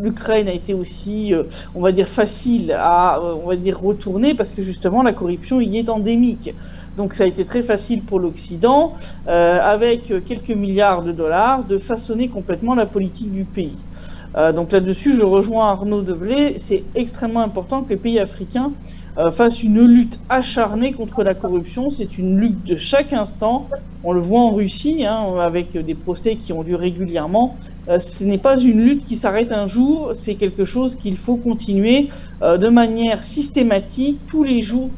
l'Ukraine a été aussi, on va dire, facile à, on va dire, retourner, parce que justement la corruption y est endémique. Donc ça a été très facile pour l'Occident, avec quelques milliards de dollars, de façonner complètement la politique du pays. Donc là-dessus, je rejoins Arnaud Deblé, c'est extrêmement important que les pays africains fassent une lutte acharnée contre la corruption. C'est une lutte de chaque instant. On le voit en Russie, hein, avec des procès qui ont lieu régulièrement. Ce n'est pas une lutte qui s'arrête un jour, c'est quelque chose qu'il faut continuer de manière systématique, tous les jours,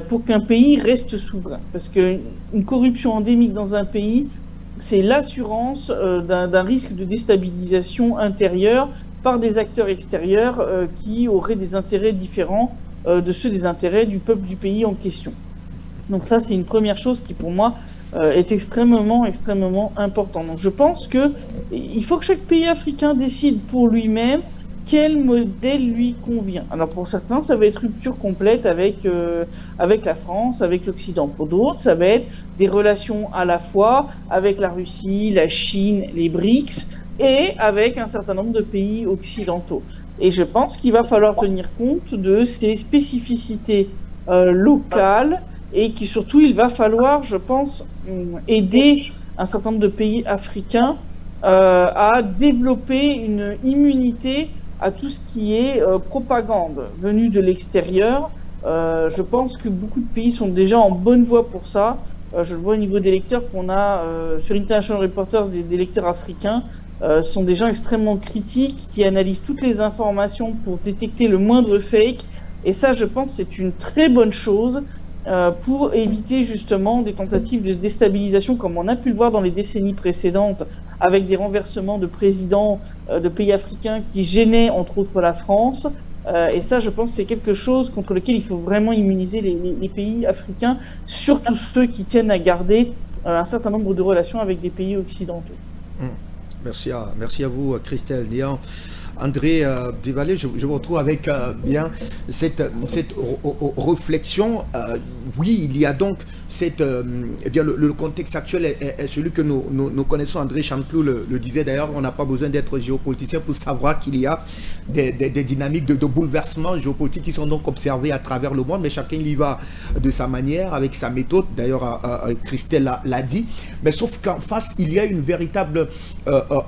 pour qu'un pays reste souverain. Parce qu'une corruption endémique dans un pays, c'est l'assurance d'un risque de déstabilisation intérieure par des acteurs extérieurs qui auraient des intérêts différents de ceux des intérêts du peuple du pays en question. Donc ça, c'est une première chose qui, pour moi, est extrêmement important. Donc je pense qu'il faut que chaque pays africain décide pour lui-même quel modèle lui convient. Alors pour certains, ça va être rupture complète avec la France, avec l'Occident. Pour d'autres, ça va être des relations à la fois avec la Russie, la Chine, les BRICS, et avec un certain nombre de pays occidentaux. Et je pense qu'il va falloir tenir compte de ces spécificités locales, et qui surtout, il va falloir, je pense, aider un certain nombre de pays africains à développer une immunité à tout ce qui est propagande venue de l'extérieur. Je pense que beaucoup de pays sont déjà en bonne voie pour ça. Je le vois au niveau des lecteurs qu'on a sur International Reporters, des lecteurs africains. Sont des gens extrêmement critiques qui analysent toutes les informations pour détecter le moindre fake. Et ça, je pense, c'est une très bonne chose pour éviter justement des tentatives de déstabilisation comme on a pu le voir dans les décennies précédentes avec des renversements de présidents de pays africains qui gênaient entre autres la France. Et ça, je pense, c'est quelque chose contre lequel il faut vraiment immuniser les pays africains, surtout ceux qui tiennent à garder un certain nombre de relations avec des pays occidentaux. Merci à vous, Christelle Nian. André Divalet, je vous retrouve avec bien cette réflexion. Oui, il y a donc bien le contexte actuel est celui que nous connaissons. André Champclou le disait d'ailleurs, on n'a pas besoin d'être géopoliticien pour savoir qu'il y a des dynamiques de bouleversement géopolitique qui sont donc observées à travers le monde, mais chacun y va de sa manière, avec sa méthode. D'ailleurs, Christelle l'a dit. Mais sauf qu'en face, il y a une véritable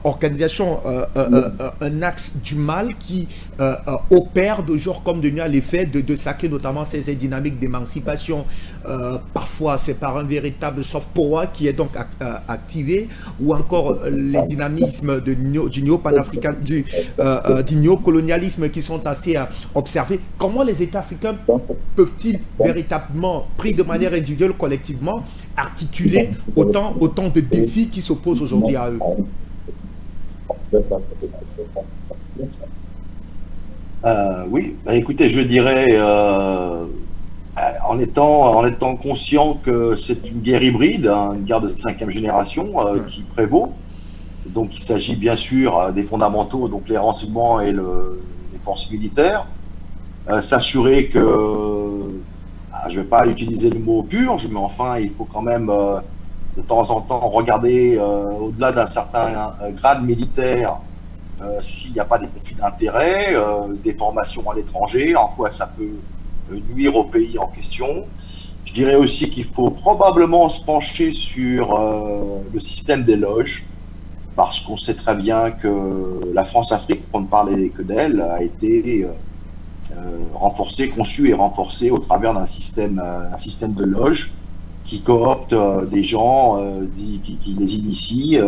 organisation, un axe du mal qui opère de jour comme de nuit à l'effet de saquer notamment ces dynamiques d'émancipation. Parfois c'est par un véritable soft power qui est donc activé, ou encore les dynamismes du néo-panafricain, du néocolonialisme qui sont assez observés. Comment les États africains peuvent-ils véritablement, pris de manière individuelle, collectivement, articuler autant de défis qui s'opposent aujourd'hui à eux? Oui, écoutez, je dirais, en étant conscient que c'est une guerre hybride, hein, une guerre de 5e génération qui prévaut. Donc il s'agit bien sûr des fondamentaux, donc les renseignements et les forces militaires. S'assurer que, je ne vais pas utiliser le mot purge, mais enfin, il faut quand même de temps en temps regarder au-delà d'un certain grade militaire s'il n'y a pas des conflits d'intérêts, des formations à l'étranger, en quoi ça peut nuire au pays en question. Je dirais aussi qu'il faut probablement se pencher sur le système des loges, parce qu'on sait très bien que la France-Afrique, pour ne parler que d'elle, a été renforcée, conçue et renforcée au travers d'un système de loges qui coopte des gens, qui les initie,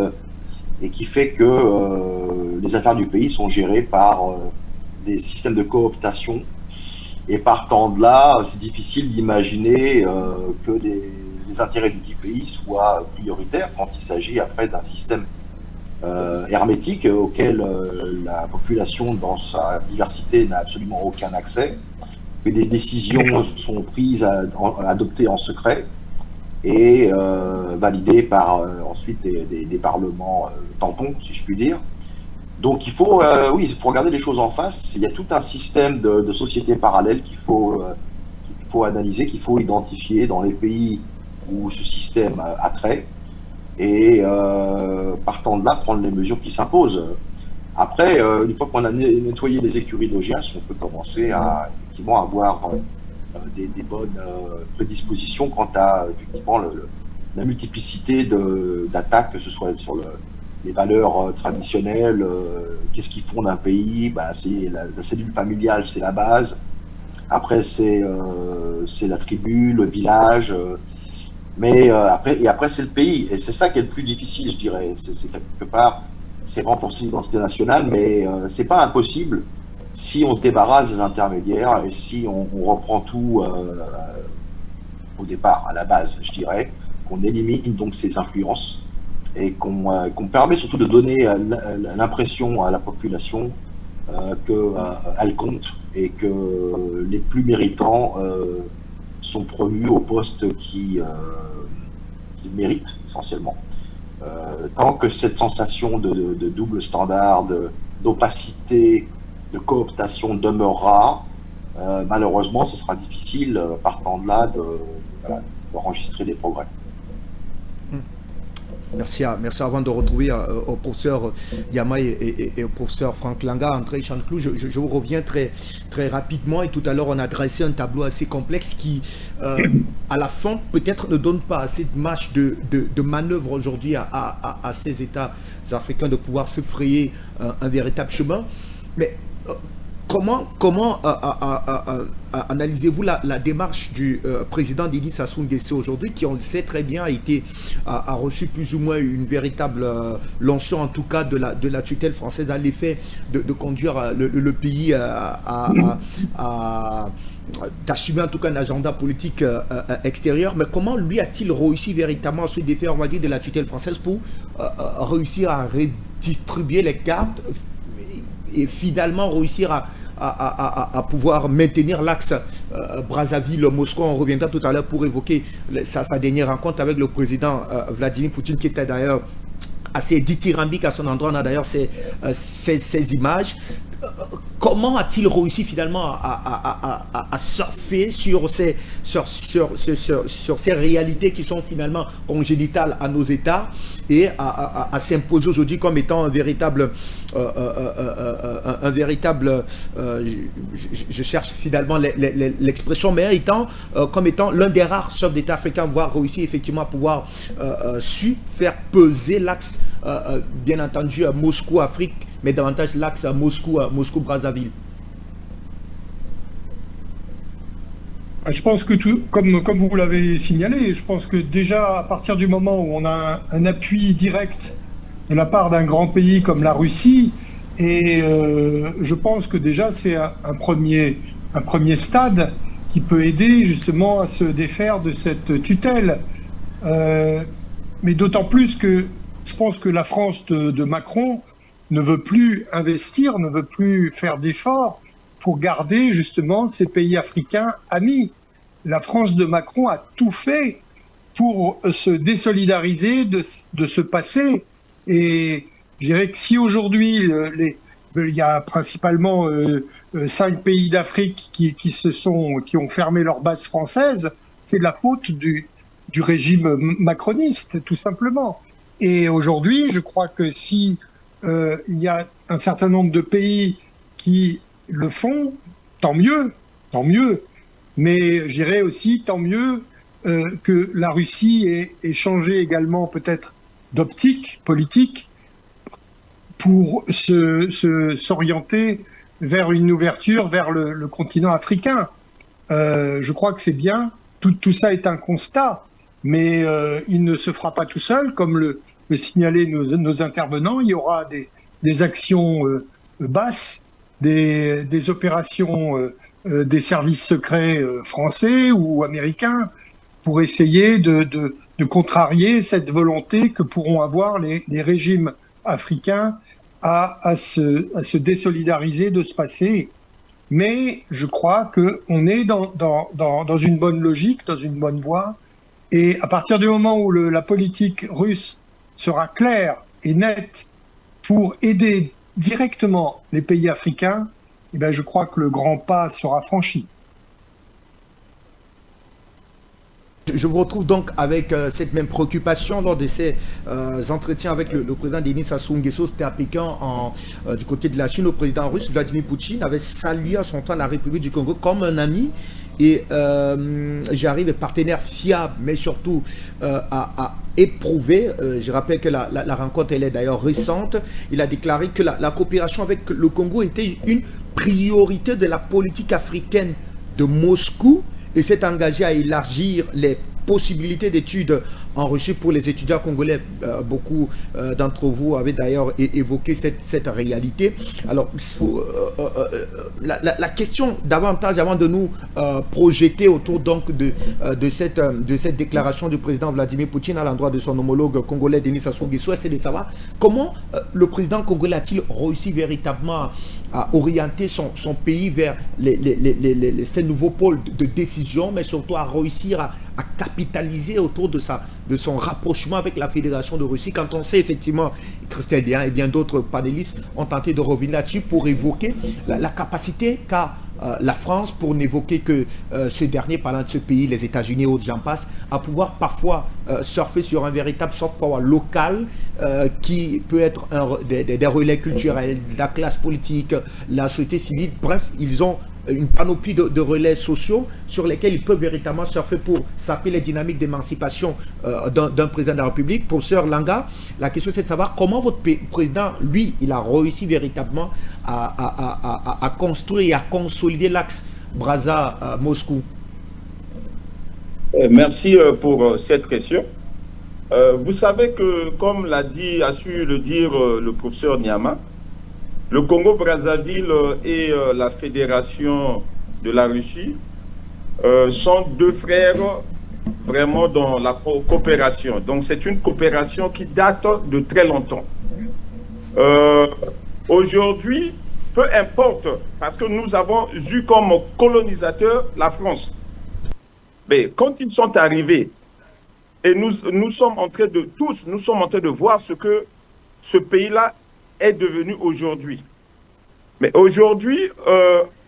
et qui fait que les affaires du pays sont gérées par des systèmes de cooptation. Et partant de là, c'est difficile d'imaginer que les intérêts du pays soient prioritaires quand il s'agit après d'un système hermétique auquel la population dans sa diversité n'a absolument aucun accès, que des décisions sont prises, adoptées en secret et validées par ensuite des parlements tampons, si je puis dire. Donc il faut regarder les choses en face. Il y a tout un système de sociétés parallèles qu'il faut analyser, qu'il faut identifier dans les pays où ce système a trait, et partant de là, prendre les mesures qui s'imposent. Après, une fois qu'on a nettoyé les écuries d'augias, on peut commencer à effectivement avoir des bonnes prédispositions quant à effectivement la multiplicité d'attaques, que ce soit sur les valeurs traditionnelles. Qu'est-ce qui fonde un pays? C'est la cellule familiale, c'est la base. Après, c'est la tribu, le village. Mais après, c'est le pays. Et c'est ça qui est le plus difficile, je dirais. C'est quelque part, c'est renforcer l'identité nationale, mais c'est pas impossible si on se débarrasse des intermédiaires et si on reprend tout au départ, à la base, je dirais, qu'on élimine donc ces influences et qu'on permet surtout de donner l'impression à la population qu'elle compte et que les plus méritants sont promus au poste qu'ils méritent essentiellement. Tant que cette sensation de double standard, d'opacité, de cooptation demeurera, malheureusement ce sera difficile, partant de là, d'enregistrer des progrès. Merci avant de retrouver au professeur Yama et au professeur Franck Langa, André Chanclou, je vous reviens très rapidement. Et tout à l'heure, on a dressé un tableau assez complexe qui, à la fin, peut-être ne donne pas assez de marge de manœuvre aujourd'hui à ces États africains de pouvoir se frayer un véritable chemin. Mais comment analysez-vous la démarche du président Denis Sassou Nguesso aujourd'hui, qui, on le sait très bien, a reçu plus ou moins une véritable leçon, en tout cas de la tutelle française, à l'effet de conduire le pays d'assumer en tout cas un agenda politique extérieur. Mais comment lui a-t-il réussi véritablement à se défaire, on va dire, de la tutelle française pour réussir à redistribuer les cartes et finalement réussir à pouvoir maintenir l'axe Brazzaville-Moscou? On reviendra tout à l'heure pour évoquer sa dernière rencontre avec le président Vladimir Poutine, qui était d'ailleurs assez dithyrambique à son endroit. On a d'ailleurs ces images. Comment a-t-il réussi finalement à surfer sur ces réalités qui sont finalement congénitales à nos États et à s'imposer aujourd'hui comme étant un véritable je cherche finalement l'expression, mais comme étant l'un des rares chefs d'État africains à avoir réussi effectivement à pouvoir su faire peser l'axe, bien entendu, à Moscou-Afrique, mais davantage l'axe à Moscou-Brazzaville. Je pense que comme vous l'avez signalé, je pense que déjà à partir du moment où on a un appui direct de la part d'un grand pays comme la Russie, et je pense que déjà c'est un premier stade qui peut aider justement à se défaire de cette tutelle. Mais d'autant plus que je pense que la France de Macron ne veut plus investir, ne veut plus faire d'efforts pour garder justement ces pays africains amis. La France de Macron a tout fait pour se désolidariser de ce passé. Et je dirais que si aujourd'hui il y a principalement 5 pays d'Afrique qui ont fermé leur base française. C'est de la faute du régime macroniste, tout simplement. Et aujourd'hui, je crois que si il y a un certain nombre de pays qui le font, tant mieux, tant mieux. Mais je dirais aussi tant mieux que la Russie ait changé également peut-être d'optique politique pour s'orienter vers une ouverture vers le continent africain. Je crois que c'est bien. Tout ça est un constat, mais il ne se fera pas tout seul, comme le signalaient nos intervenants. Il y aura des actions basses, des opérations des services secrets français ou américains pour essayer de contrarier cette volonté que pourront avoir les régimes africains à se désolidariser de ce passé. Mais je crois qu'on est dans une bonne logique, dans une bonne voie. Et à partir du moment où la politique russe sera claire et nette pour aider directement les pays africains, eh bien, je crois que le grand pas sera franchi. Je vous retrouve donc avec cette même préoccupation lors de ces entretiens avec le président Denis Sassou Nguesso. C'était à Pékin, du côté de la Chine. Le président russe Vladimir Poutine avait salué à son temps la République du Congo comme un ami et j'arrive partenaire fiable, mais surtout à éprouver. Je rappelle que la rencontre, elle est d'ailleurs récente. Il a déclaré que la coopération avec le Congo était une priorité de la politique africaine de Moscou et s'est engagé à élargir les possibilités d'études en Russie pour les étudiants congolais. Beaucoup d'entre vous avaient d'ailleurs évoqué cette réalité. Alors, la question davantage, avant de nous projeter autour donc de cette déclaration du président Vladimir Poutine à l'endroit de son homologue congolais Denis Sassou Nguesso, c'est de savoir comment le président congolais a-t-il réussi véritablement à orienter son pays vers ces nouveaux pôles de décision, mais surtout à réussir à capitaliser autour de son rapprochement avec la Fédération de Russie, quand on sait effectivement, Christelle Dian et bien d'autres panélistes ont tenté de revenir là-dessus pour évoquer la capacité qu'a la France, pour n'évoquer que ce dernier, parlant de ce pays, les États-Unis, autres j'en passe, à pouvoir parfois surfer sur un véritable soft power local qui peut être des relais culturels, de la classe politique, la société civile. Bref, ils ont une panoplie de relais sociaux sur lesquels ils peuvent véritablement surfer pour saper les dynamiques d'émancipation d'un président de la République. Professeur Langa, la question c'est de savoir comment votre président, lui, il a réussi véritablement à construire et à consolider l'axe Brazza-Moscou. Merci pour cette question. Vous savez que, comme a su le dire le professeur Niama, le Congo-Brazzaville et la Fédération de la Russie sont deux frères vraiment dans la coopération. Donc c'est une coopération qui date de très longtemps. Aujourd'hui, peu importe, parce que nous avons eu comme colonisateur la France. Mais quand ils sont arrivés, et nous sommes en train de voir ce que ce pays-là est devenu aujourd'hui. Mais aujourd'hui,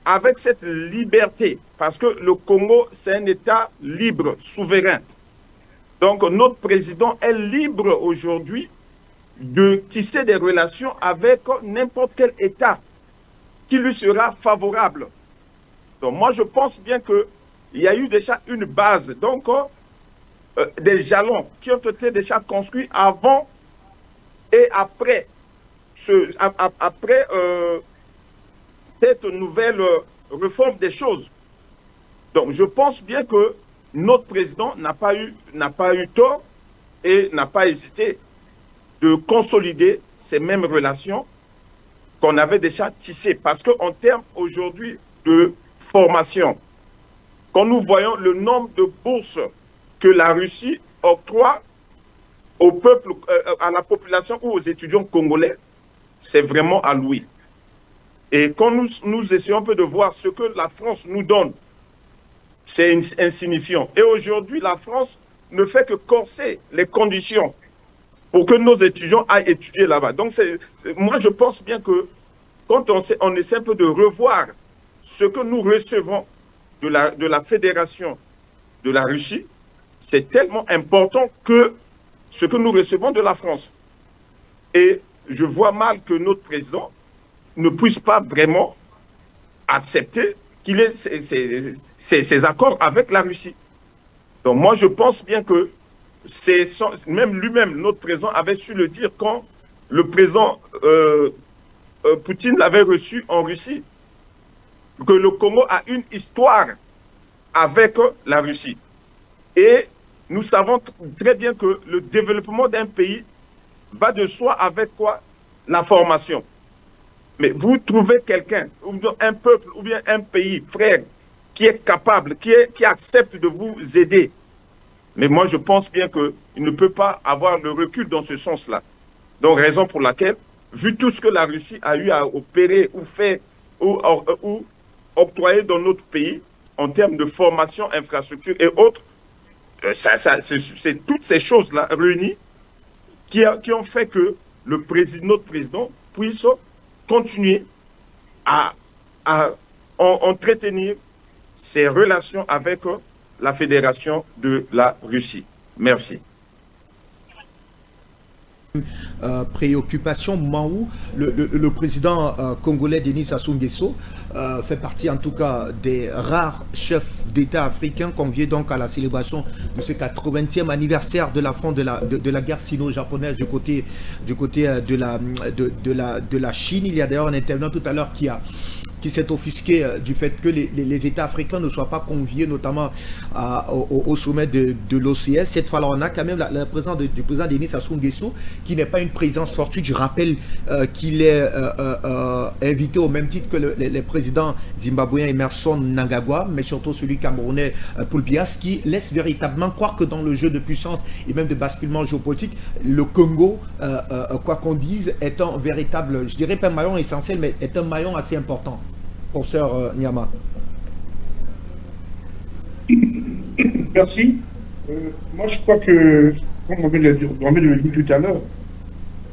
avec cette liberté, parce que le Congo, c'est un État libre, souverain. Donc, notre président est libre aujourd'hui de tisser des relations avec n'importe quel État qui lui sera favorable. Donc, moi, je pense bien qu'il y a eu déjà une base, donc des jalons qui ont été déjà construits avant et après cette nouvelle réforme des choses. Donc, je pense bien que notre président n'a pas eu tort et n'a pas hésité de consolider ces mêmes relations qu'on avait déjà tissées. Parce qu'en termes aujourd'hui de formation, quand nous voyons le nombre de bourses que la Russie octroie au peuple, à la population ou aux étudiants congolais, c'est vraiment à louer. Et quand nous essayons un peu de voir ce que la France nous donne, c'est insignifiant. Et aujourd'hui, la France ne fait que corser les conditions pour que nos étudiants aillent étudier là-bas. Donc, moi, je pense bien que quand on essaie un peu de revoir ce que nous recevons de la Fédération de la Russie, c'est tellement important que ce que nous recevons de la France. Et je vois mal que notre président ne puisse pas vraiment accepter qu'il ait ces accords avec la Russie. Donc moi, je pense bien que même lui-même, notre président, avait su le dire quand le président Poutine l'avait reçu en Russie, que le Congo a une histoire avec la Russie. Et nous savons très bien que le développement d'un pays va de soi avec quoi? La formation. Mais vous trouvez quelqu'un, un peuple ou bien un pays, frère, qui est capable, qui accepte de vous aider. Mais moi, je pense bien qu'il ne peut pas avoir le recul dans ce sens-là. Donc, raison pour laquelle, vu tout ce que la Russie a eu à opérer ou faire ou octroyer dans notre pays en termes de formation, infrastructure et autres, c'est toutes ces choses-là réunies qui ont fait que notre président puisse continuer à entretenir ses relations avec la Fédération de la Russie. Merci. Préoccupation au moment où le président congolais Denis Sassou Nguesso fait partie en tout cas des rares chefs d'État africains conviés donc à la célébration de ce 80e anniversaire de la fin de la guerre sino-japonaise du côté de la Chine. Il y a d'ailleurs un intervenant tout à l'heure qui s'est offusqué du fait que les États africains ne soient pas conviés, notamment au sommet de l'OCS. Cette fois-là, on a quand même la présence du président Denis Sassou Nguesso, qui n'est pas une présence fortuite. Je rappelle qu'il est invité au même titre que les présidents zimbabwéens Emerson Mnangagwa, mais surtout celui camerounais Paul Biya, qui laisse véritablement croire que dans le jeu de puissance et même de basculement géopolitique, le Congo, quoi qu'on dise, est un véritable, je dirais pas un maillon essentiel, mais est un maillon assez important. Professeur Nyama. Merci. Moi, je crois que, comme on vient de le dire tout à l'heure,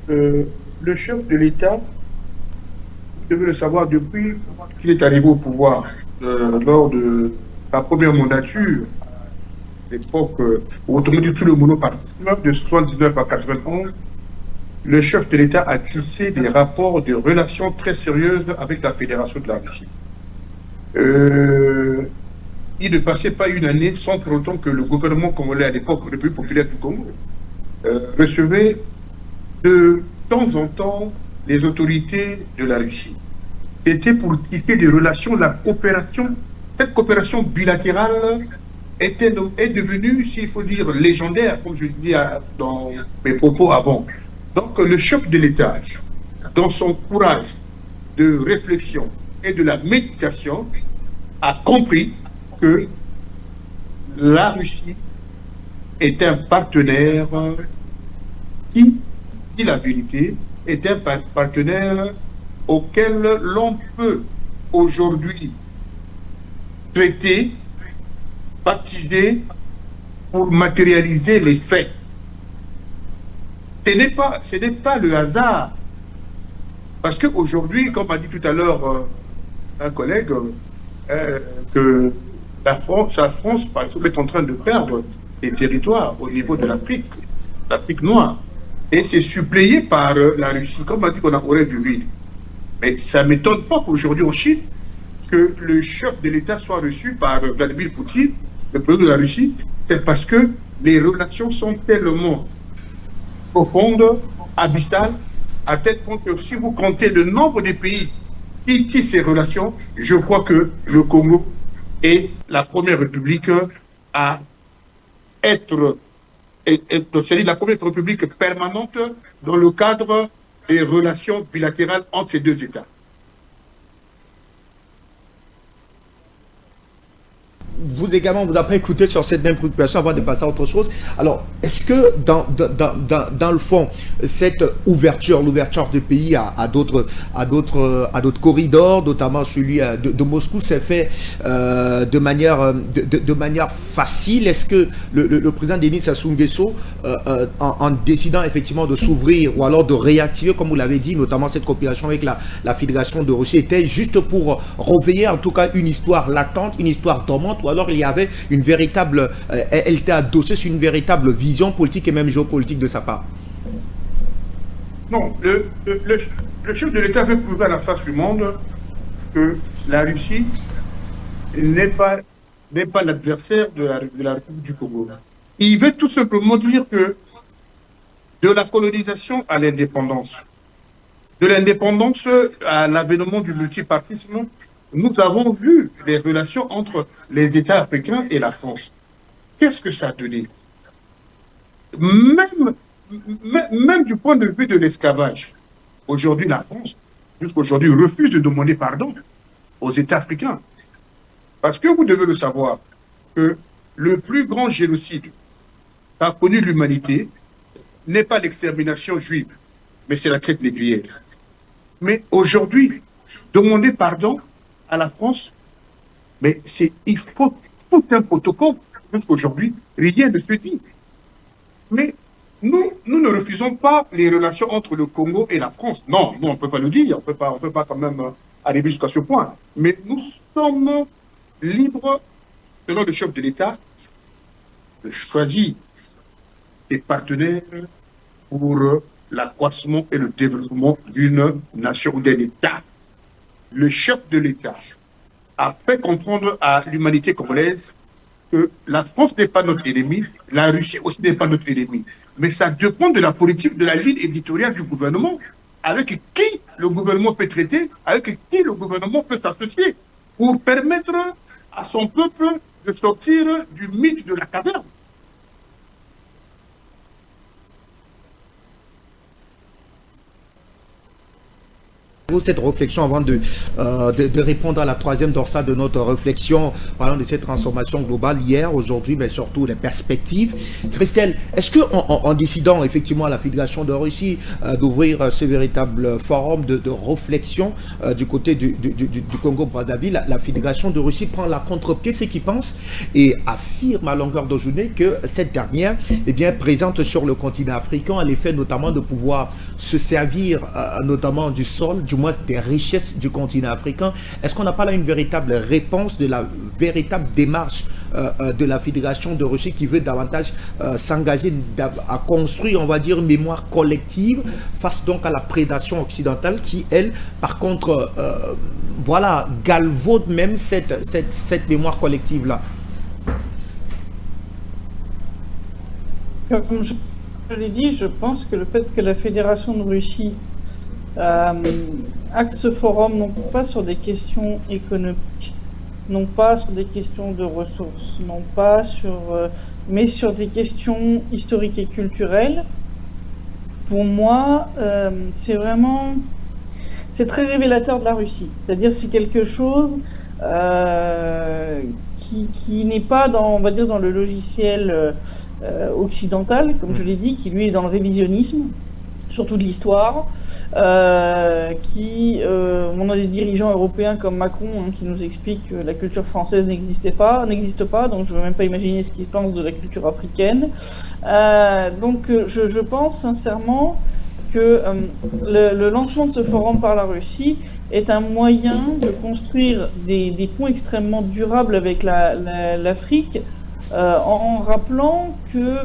le chef de l'État, vous devez le savoir depuis qu'il est arrivé au pouvoir, lors de la première mandature, l'époque, autrement dit sous le monopartisme, de 79 à 91, le chef de l'État a tissé des rapports de relations très sérieuses avec la Fédération de la Russie. Il ne passait pas une année sans pour autant que le gouvernement congolais à l'époque, République populaire du Congo, recevait de temps en temps les autorités de la Russie. C'était pour tisser des relations, la coopération, cette coopération bilatérale est devenue, s'il faut dire, légendaire, comme je dis dans mes propos avant. Donc le chef de l'État, dans son courage de réflexion et de la méditation, a compris que la Russie est un partenaire qui, dit la vérité, est un partenaire auquel l'on peut aujourd'hui traiter, baptiser pour matérialiser les faits. Ce n'est pas le hasard. Parce qu'aujourd'hui, comme a dit tout à l'heure un collègue, que la France, par exemple, est en train de perdre des territoires au niveau de l'Afrique noire. Et c'est suppléé par la Russie, comme on a dit qu'on aurait du vide. Mais ça ne m'étonne pas qu'aujourd'hui en Chine, que le chef de l'État soit reçu par Vladimir Poutine, le président de la Russie, c'est parce que les relations sont tellement profonde, abyssale, à tel point que si vous comptez le nombre de pays qui tissent ces relations, je crois que le Congo est la première république à être, c'est-à-dire la première république permanente dans le cadre des relations bilatérales entre ces deux États. Vous vous également, vous avez écouté sur cette même préoccupation avant de passer à autre chose. Alors, est-ce que dans le fond, cette l'ouverture du pays à d'autres corridors, notamment celui de Moscou, s'est fait de manière facile? Est-ce que le président Denis Sassou Nguesso, en décidant effectivement de s'ouvrir ou alors de réactiver, comme vous l'avez dit, notamment cette coopération avec la Fédération de Russie, était juste pour réveiller en tout cas une histoire latente, une histoire dormante, ou alors il y avait une véritable, elle était adossée sur une véritable vision politique et même géopolitique de sa part? Non, le chef de l'État veut prouver à la face du monde que la Russie n'est pas l'adversaire de la République du Congo. Il veut tout simplement dire que de la colonisation à l'indépendance, de l'indépendance à l'avènement du multipartisme, nous avons vu les relations entre les États africains et la France. Qu'est-ce que ça a donné? Même du point de vue de l'esclavage, aujourd'hui la France, jusqu'aujourd'hui, refuse de demander pardon aux États africains. Parce que vous devez le savoir, que le plus grand génocide qu'a connu l'humanité n'est pas l'extermination juive, mais c'est la traite négrière. Mais aujourd'hui, demander pardon à la France, mais il faut tout un protocole, parce qu'aujourd'hui, rien ne se dit. Mais nous ne refusons pas les relations entre le Congo et la France. Non, nous, on ne peut pas le dire, on ne peut pas quand même arriver jusqu'à ce point. Mais nous sommes libres, selon le chef de l'État, de choisir des partenaires pour l'accroissement et le développement d'une nation ou d'un État. Le chef de l'État a fait comprendre à l'humanité congolaise que la France n'est pas notre ennemi, la Russie aussi n'est pas notre ennemi. Mais ça dépend de la politique, de la ligne éditoriale du gouvernement, avec qui le gouvernement peut traiter, avec qui le gouvernement peut s'associer, pour permettre à son peuple de sortir du mythe de la caverne. Cette réflexion avant de répondre à la troisième dorsale de notre réflexion, parlant de cette transformation globale hier, aujourd'hui, mais surtout les perspectives. Christelle, est-ce qu'en décidant effectivement à la Fédération de Russie d'ouvrir ce véritable forum de réflexion du côté du Congo-Brazzaville, la Fédération de Russie prend la contre-pied, ce qu'ils pensent, et affirme à longueur de journée que cette dernière est bien présente sur le continent africain, à l'effet notamment de pouvoir se servir notamment du sol, du moins des richesses du continent africain? Est-ce qu'on n'a pas là une véritable réponse de la véritable démarche de la Fédération de Russie qui veut davantage s'engager à construire, on va dire, une mémoire collective face donc à la prédation occidentale qui, elle, par contre, voilà, galvaude même cette mémoire collective-là? Comme je l'ai dit, je pense que le fait que la Fédération de Russie axe ce forum non pas sur des questions économiques, non pas sur des questions de ressources, non pas mais sur des questions historiques et culturelles. Pour moi, c'est très révélateur de la Russie. C'est-à-dire c'est quelque chose qui n'est pas on va dire dans le logiciel occidental, comme je l'ai dit, qui lui est dans le révisionnisme, surtout de l'histoire. On a des dirigeants européens comme Macron qui nous expliquent que la culture française n'existe pas, donc je ne veux même pas imaginer ce qu'ils pensent de la culture africaine. Donc je pense sincèrement que le lancement de ce forum par la Russie est un moyen de construire des ponts extrêmement durables avec l'Afrique, en rappelant que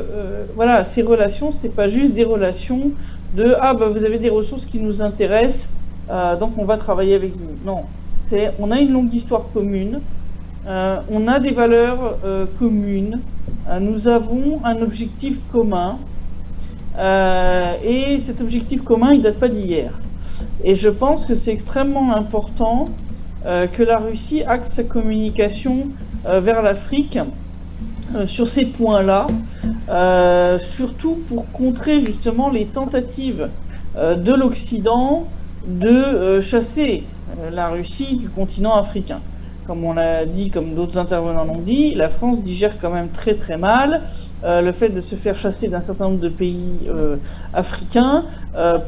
voilà, ces relations, c'est pas juste des relations de vous avez des ressources qui nous intéressent, donc on va travailler avec vous. Non, on a une longue histoire commune, on a des valeurs communes, nous avons un objectif commun, et cet objectif commun il date pas d'hier. Et je pense que c'est extrêmement important que la Russie axe sa communication vers l'Afrique sur ces points-là, surtout pour contrer justement les tentatives de l'Occident de chasser la Russie du continent africain. comme on l'a dit, comme d'autres intervenants l'ont dit, la France digère quand même très très mal le fait de se faire chasser d'un certain nombre de pays africains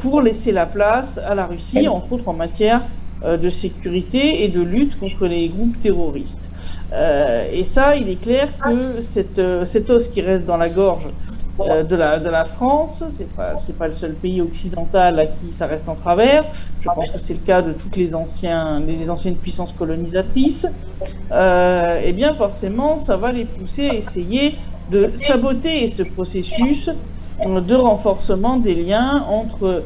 pour laisser la place à la Russie, entre autres en matière de sécurité et de lutte contre les groupes terroristes. Et ça, il est clair que cet os qui reste dans la gorge de la France, c'est pas le seul pays occidental à qui ça reste en travers. Je pense que c'est le cas de toutes les anciennes puissances colonisatrices. Et bien forcément, ça va les pousser à essayer de saboter ce processus de renforcement des liens entre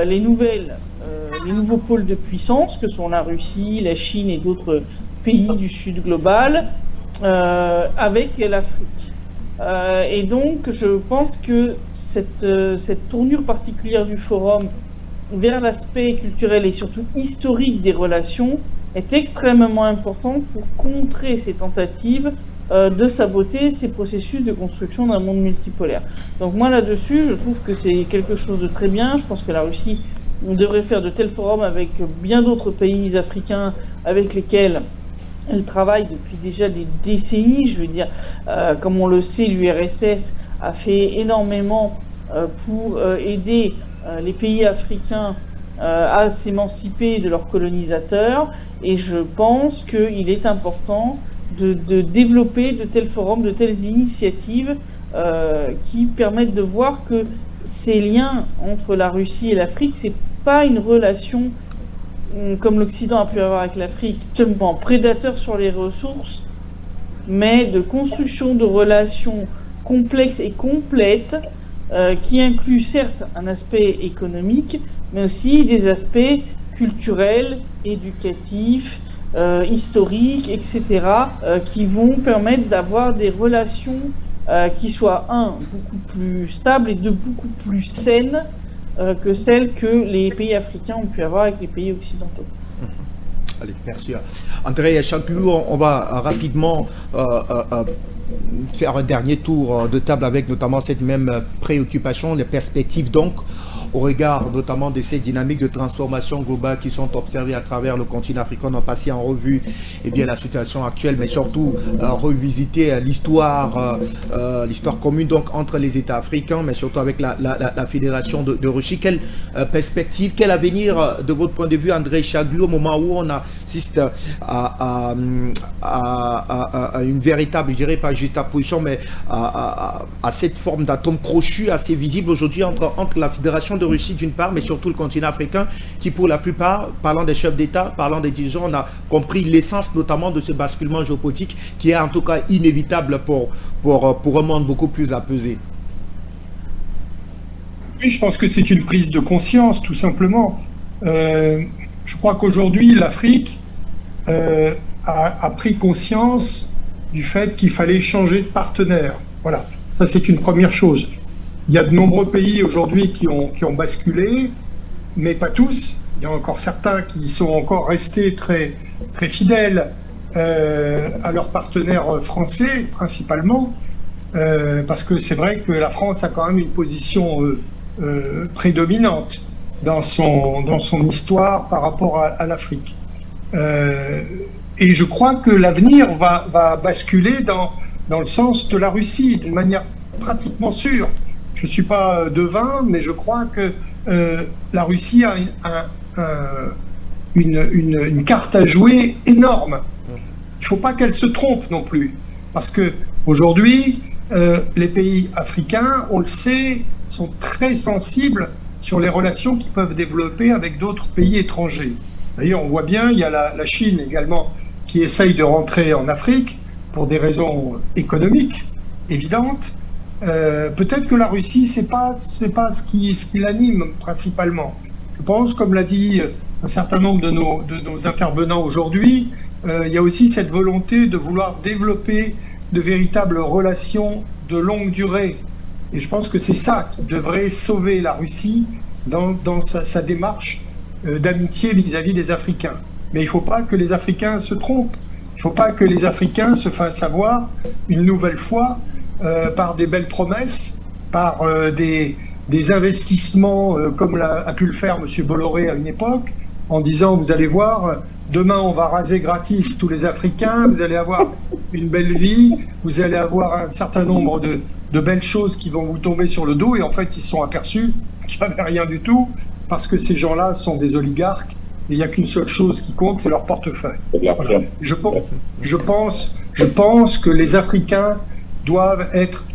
les nouveaux pôles de puissance que sont la Russie, la Chine et d'autres pays du Sud global avec l'Afrique. Et donc, je pense que cette tournure particulière du forum vers l'aspect culturel et surtout historique des relations est extrêmement importante pour contrer ces tentatives de saboter ces processus de construction d'un monde multipolaire. Donc moi, là-dessus, je trouve que c'est quelque chose de très bien. Je pense que la Russie devrait faire de tels forums avec bien d'autres pays africains avec lesquels elle travaille depuis déjà des décennies. Je veux dire, comme on le sait, l'URSS a fait énormément pour aider les pays africains à s'émanciper de leurs colonisateurs, et je pense qu'il est important de développer de tels forums, de telles initiatives qui permettent de voir que ces liens entre la Russie et l'Afrique, c'est pas une relation comme l'Occident a pu avoir avec l'Afrique, seulement prédateur sur les ressources, mais de construction de relations complexes et complètes qui incluent certes un aspect économique, mais aussi des aspects culturels, éducatifs, historiques, etc., qui vont permettre d'avoir des relations qui soient, beaucoup plus stables et beaucoup plus saines que celles que les pays africains ont pu avoir avec les pays occidentaux. Allez, merci. André Chanclou, on va rapidement faire un dernier tour de table avec notamment cette même préoccupation, les perspectives donc, au regard notamment de ces dynamiques de transformation globale qui sont observées à travers le continent africain. On a passé en revue la situation actuelle, mais surtout revisiter l'histoire commune donc entre les États africains, mais surtout avec la Fédération de Russie. Quelle perspective, quel avenir de votre point de vue, André Chanclou, au moment où on assiste à une véritable, je dirais pas juxtaposition, mais à cette forme d'atome crochu assez visible aujourd'hui entre la Fédération de Russie d'une part, mais surtout le continent africain, qui pour la plupart, parlant des chefs d'État, parlant des dirigeants, on a compris l'essence notamment de ce basculement géopolitique qui est en tout cas inévitable pour un monde beaucoup plus apaisé. Oui, je pense que c'est une prise de conscience, tout simplement. Je crois qu'aujourd'hui, l'Afrique a pris conscience du fait qu'il fallait changer de partenaire. Voilà, ça c'est une première chose. Il y a de nombreux pays aujourd'hui qui ont basculé, mais pas tous. Il y a encore certains qui sont encore restés très, très fidèles à leurs partenaires français, principalement, parce que c'est vrai que la France a quand même une position prédominante dans son histoire par rapport à l'Afrique. Et je crois que l'avenir va basculer dans le sens de la Russie, d'une manière pratiquement sûre. Je ne suis pas devin, mais je crois que la Russie a une carte à jouer énorme. Il ne faut pas qu'elle se trompe non plus, parce qu'aujourd'hui, les pays africains, on le sait, sont très sensibles sur les relations qu'ils peuvent développer avec d'autres pays étrangers. D'ailleurs, on voit bien, il y a la Chine également qui essaye de rentrer en Afrique pour des raisons économiques évidentes. Peut-être que la Russie, c'est pas ce qui l'anime principalement. Je pense, comme l'a dit un certain nombre de nos intervenants aujourd'hui, il y a aussi cette volonté de vouloir développer de véritables relations de longue durée. Et je pense que c'est ça qui devrait sauver la Russie dans sa démarche d'amitié vis-à-vis des Africains. Mais il ne faut pas que les Africains se trompent. Il ne faut pas que les Africains se fassent avoir une nouvelle fois par des belles promesses, par des investissements comme a pu le faire M. Bolloré à une époque, en disant, vous allez voir, demain on va raser gratis tous les Africains, vous allez avoir une belle vie, vous allez avoir un certain nombre de belles choses qui vont vous tomber sur le dos, et en fait ils se sont aperçus qu'il n'y avait rien du tout, parce que ces gens-là sont des oligarques, et il n'y a qu'une seule chose qui compte, c'est leur portefeuille. Voilà. Je pense que les Africains doivent être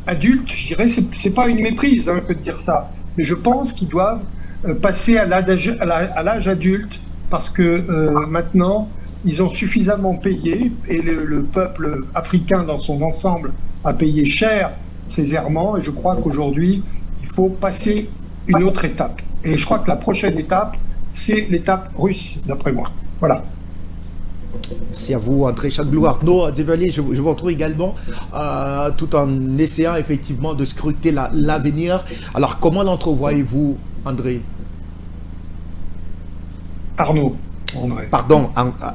adultes, je dirais, c'est pas une méprise que de dire ça, mais je pense qu'ils doivent passer à l'âge adulte, parce que maintenant, ils ont suffisamment payé, et le peuple africain dans son ensemble a payé cher ses errements, et je crois qu'aujourd'hui, il faut passer une autre étape. Et je crois que la prochaine étape, c'est l'étape russe, d'après moi. Voilà. Merci à vous, André Chadblou. Arnaud Devalier, je vous retrouve également, tout en essayant effectivement de scruter l'avenir. Alors, comment l'entrevoyez-vous, André? Arnaud. André. Pardon,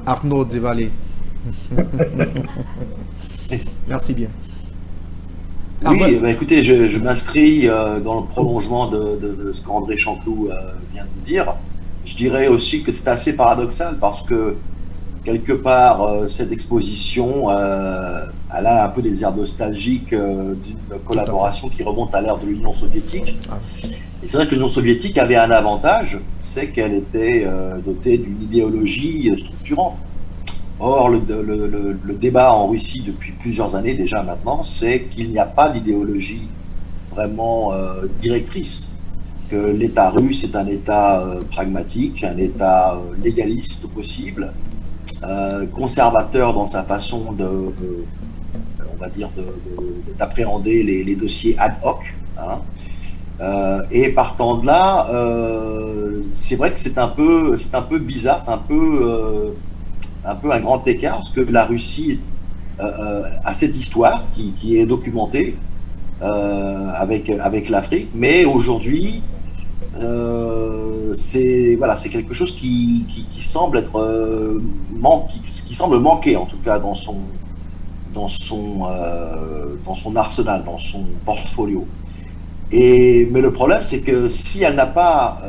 Arnaud Devalier. Merci bien. Oui, bah écoutez, je m'inscris dans le prolongement de ce qu'André Chanclou vient de dire. Je dirais aussi que c'est assez paradoxal parce que quelque part, cette exposition, elle a un peu des airs nostalgiques d'une collaboration qui remonte à l'ère de l'Union soviétique. Et c'est vrai que l'Union soviétique avait un avantage, c'est qu'elle était dotée d'une idéologie structurante. Or, le débat en Russie depuis plusieurs années déjà maintenant, c'est qu'il n'y a pas d'idéologie vraiment directrice. Que l'État russe est un État pragmatique, un État légaliste possible, conservateur dans sa façon on va dire, d'appréhender les dossiers ad hoc. Et partant de là, c'est vrai que c'est un peu bizarre, c'est un peu un grand écart, parce que la Russie a cette histoire qui est documentée avec l'Afrique, mais aujourd'hui, c'est quelque chose qui semble être qui semble manquer, en tout cas dans son arsenal, dans son portfolio. Mais le problème, c'est que si elle n'a pas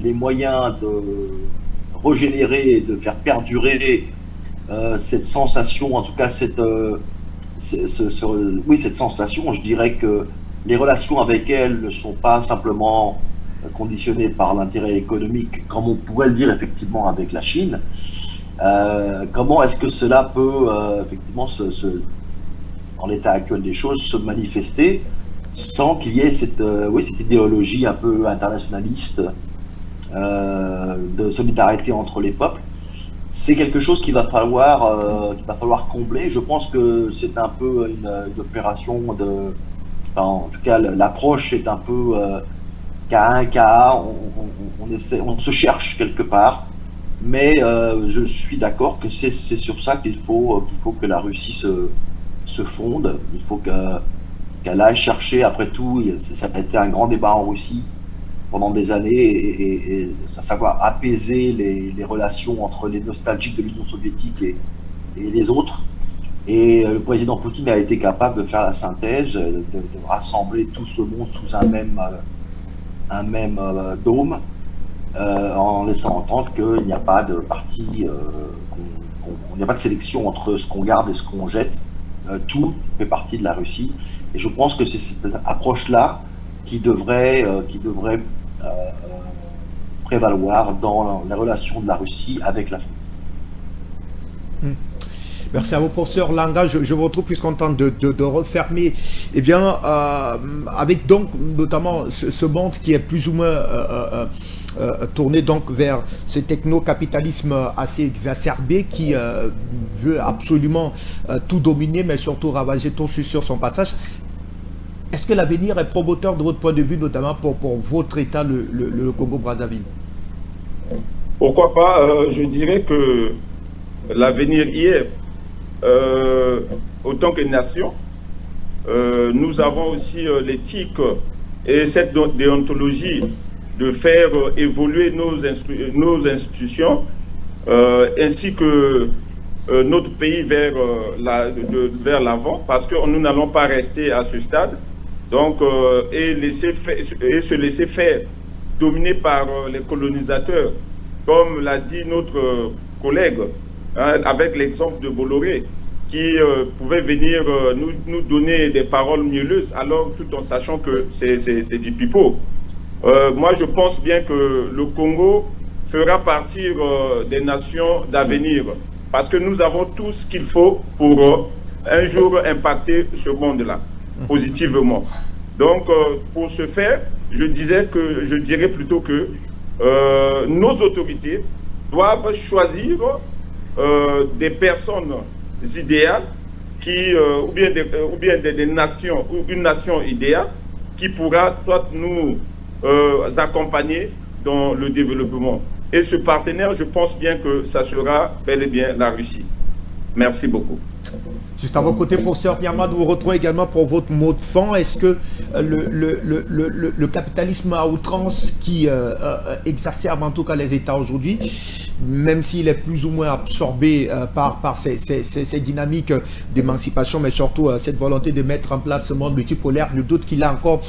les moyens de régénérer, de faire perdurer cette sensation, en tout cas cette sensation, je dirais que les relations avec elle ne sont pas simplement conditionnées par l'intérêt économique, comme on pourrait le dire effectivement avec la Chine. Comment est-ce que cela peut effectivement, en l'état actuel des choses, se manifester sans qu'il y ait cette idéologie un peu internationaliste de solidarité entre les peuples? C'est quelque chose qu'il va falloir combler. Je pense que c'est un peu une opération en tout cas, l'approche est un peu cas 1, cas A. On se cherche quelque part, mais je suis d'accord que c'est sur ça qu'il faut que la Russie se fonde. Il faut qu'elle aille chercher, après tout, ça a été un grand débat en Russie pendant des années, et savoir apaiser les relations entre les nostalgiques de l'Union soviétique et les autres. Et le président Poutine a été capable de faire la synthèse, de rassembler tout ce monde sous un même dôme, en laissant entendre qu'il n'y a pas de parti, il n'y a pas de sélection entre ce qu'on garde et ce qu'on jette. Tout fait partie de la Russie. Et je pense que c'est cette approche-là qui devrait prévaloir dans la relation de la Russie avec l'Afrique. Merci à vous, professeur Langa. Je vous retrouve plus content de refermer, eh bien, avec donc notamment ce monde qui est plus ou moins tourné donc vers ce techno-capitalisme assez exacerbé qui veut absolument tout dominer, mais surtout ravager tout sur son passage. Est-ce que l'avenir est promoteur de votre point de vue, notamment pour votre État, le Congo-Brazzaville? Pourquoi pas? Je dirais que l'avenir y est. Autant que nation, nous avons aussi l'éthique et cette déontologie de faire évoluer nos institutions ainsi que notre pays vers l'avant, parce que nous n'allons pas rester à ce stade, donc et se laisser faire dominer par les colonisateurs comme l'a dit notre collègue, hein, avec l'exemple de Bolloré, qui pouvait venir nous donner des paroles mielleuses, alors tout en sachant que c'est du pipeau. Moi, je pense bien que le Congo fera partir des nations d'avenir, parce que nous avons tout ce qu'il faut pour un jour impacter ce monde-là, positivement. Donc, pour ce faire, je dirais plutôt que nos autorités doivent choisir des personnes idéales ou bien des nations, ou une nation idéale qui pourra soit nous accompagner dans le développement. Et ce partenaire, je pense bien que ça sera bel et bien la Russie. Merci beaucoup. Juste à vos côtés, professeur Pierre-Mad, vous retrouvez également pour votre mot de fin. Est-ce que le capitalisme à outrance qui exacerbe en tout cas les États aujourd'hui, même s'il est plus ou moins absorbé par ces dynamiques d'émancipation, mais surtout cette volonté de mettre en place ce monde multipolaire, je doute qu'il a encore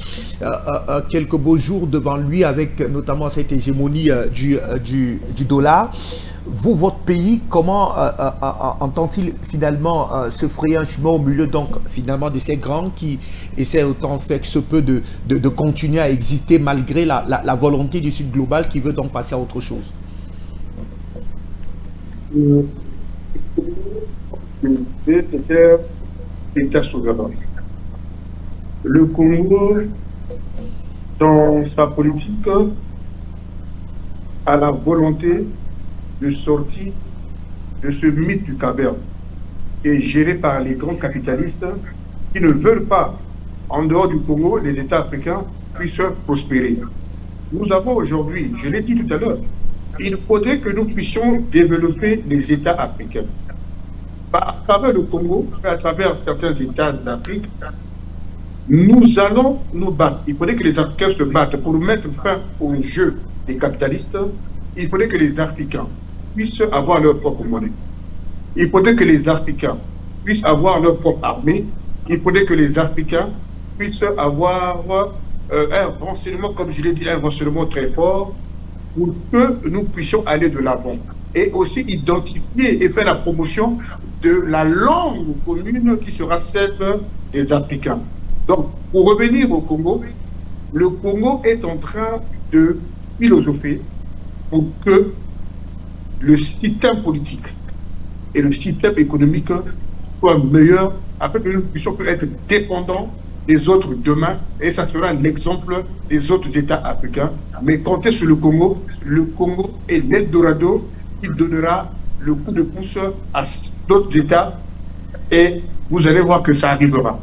quelques beaux jours devant lui, avec notamment cette hégémonie du dollar. Vous, votre pays, comment entend-il finalement se frayer un chemin au milieu donc finalement de ces grands qui essaient autant fait que se peut de continuer à exister malgré la volonté du Sud global qui veut donc passer à autre chose? État souverain. Le Congo, dans sa politique, a la volonté de sortir de ce mythe du caverne qui est géré par les grands capitalistes qui ne veulent pas, en dehors du Congo, les États africains puissent prospérer. Nous avons aujourd'hui, je l'ai dit tout à l'heure, il faudrait que nous puissions développer les États africains. À travers le Congo, à travers certains États d'Afrique, nous allons nous battre. Il faudrait que les Africains se battent pour mettre fin au jeu des capitalistes. Il faudrait que les Africains puissent avoir leur propre monnaie. Il faudrait que les Africains puissent avoir leur propre armée. Il faudrait que les Africains puissent avoir un renseignement, comme je l'ai dit, un renseignement très fort pour que nous puissions aller de l'avant. Et aussi identifier et faire la promotion de la langue commune qui sera celle des Africains. Donc, pour revenir au Congo, le Congo est en train de philosopher pour que le système politique et le système économique soient meilleurs afin que nous puissions être dépendants des autres demain, et ça sera l'exemple des autres États africains. Mais comptez sur le Congo est l'Eldorado qui donnera le coup de pouce à d'autres États, et vous allez voir que ça arrivera.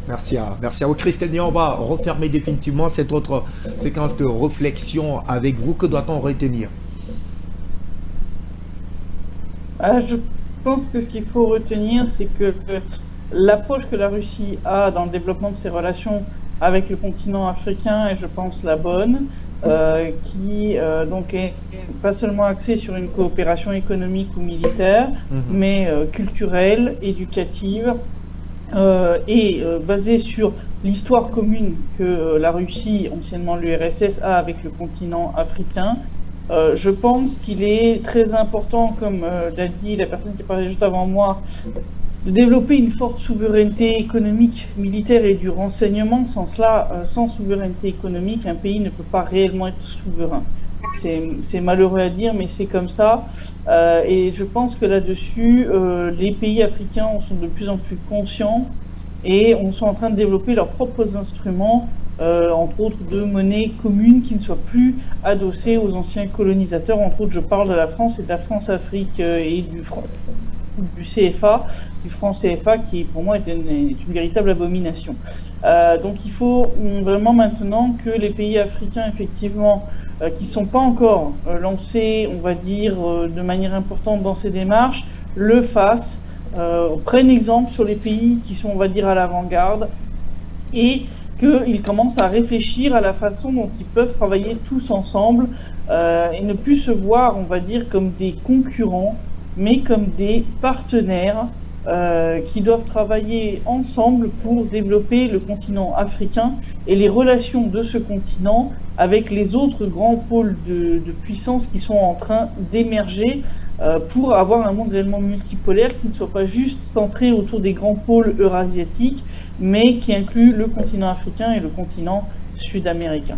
Merci à vous, Christelle Niang. On va refermer définitivement cette autre séquence de réflexion avec vous. Que doit-on retenir? Je pense que ce qu'il faut retenir, c'est que l'approche que la Russie a dans le développement de ses relations avec le continent africain est, je pense, la bonne, qui donc est pas seulement axée sur une coopération économique ou militaire, mais culturelle, éducative, et basée sur l'histoire commune que la Russie, anciennement l'URSS, a avec le continent africain. Je pense qu'il est très important, comme l'a dit la personne qui parlait juste avant moi, de développer une forte souveraineté économique, militaire et du renseignement. Sans cela, sans souveraineté économique, un pays ne peut pas réellement être souverain. C'est malheureux à dire, mais c'est comme ça. Et je pense que là-dessus, les pays africains en sont de plus en plus conscients et on sont en train de développer leurs propres instruments, entre autres de monnaie commune qui ne soit plus adossée aux anciens colonisateurs. Entre autres, je parle de la France et de la France-Afrique et du CFA, du franc CFA, qui pour moi est une véritable abomination. Donc il faut vraiment maintenant que les pays africains, effectivement, qui ne sont pas encore lancés, on va dire, de manière importante dans ces démarches, le fassent, prennent exemple sur les pays qui sont, on va dire, à l'avant-garde, et qu'ils commencent à réfléchir à la façon dont ils peuvent travailler tous ensemble, et ne plus se voir, on va dire, comme des concurrents, mais comme des partenaires qui doivent travailler ensemble pour développer le continent africain et les relations de ce continent avec les autres grands pôles de puissance qui sont en train d'émerger pour avoir un monde réellement multipolaire qui ne soit pas juste centré autour des grands pôles eurasiatiques, mais qui inclut le continent africain et le continent sud-américain.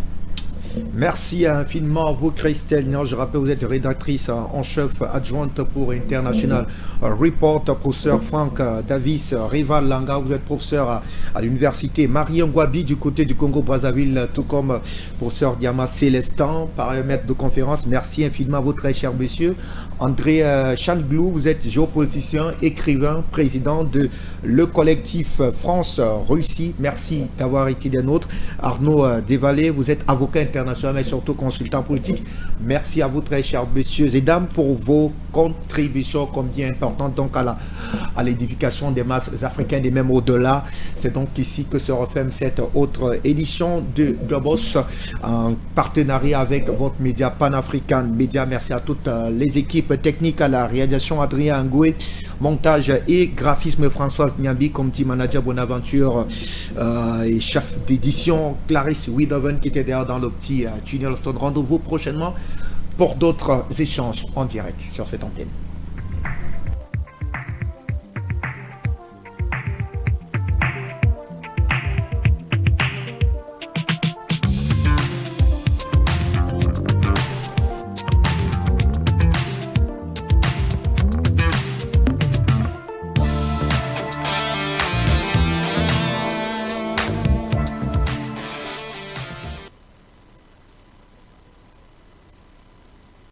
Merci infiniment à vous, Christelle. Je rappelle, vous êtes rédactrice en chef adjointe pour International Report, professeur Franck Davis, Rival Langa, vous êtes professeur à l'université Marie Ngouabi du côté du Congo-Brazzaville, tout comme professeur Diama Célestin, par maître de conférence. Merci infiniment à vous, très cher monsieur. André Changlou, vous êtes géopoliticien, écrivain, président de le collectif France-Russie. Merci d'avoir été des nôtres. Arnaud Desvallées, vous êtes avocat international et surtout consultant politique. Merci à vous, très chers messieurs et dames, pour vos contributions combien importantes donc à l'édification des masses africaines et même au-delà. C'est donc ici que se referme cette autre édition de Globos en partenariat avec votre média Pan-African Média. Merci à toutes les équipes techniques, à la réalisation Adrien Ngoué, montage et graphisme Françoise Niambi, comme team manager Bonaventure et chef d'édition Clarisse Widoven qui était derrière dans le petit tunnel. Rendez-vous prochainement pour d'autres échanges en direct sur cette antenne.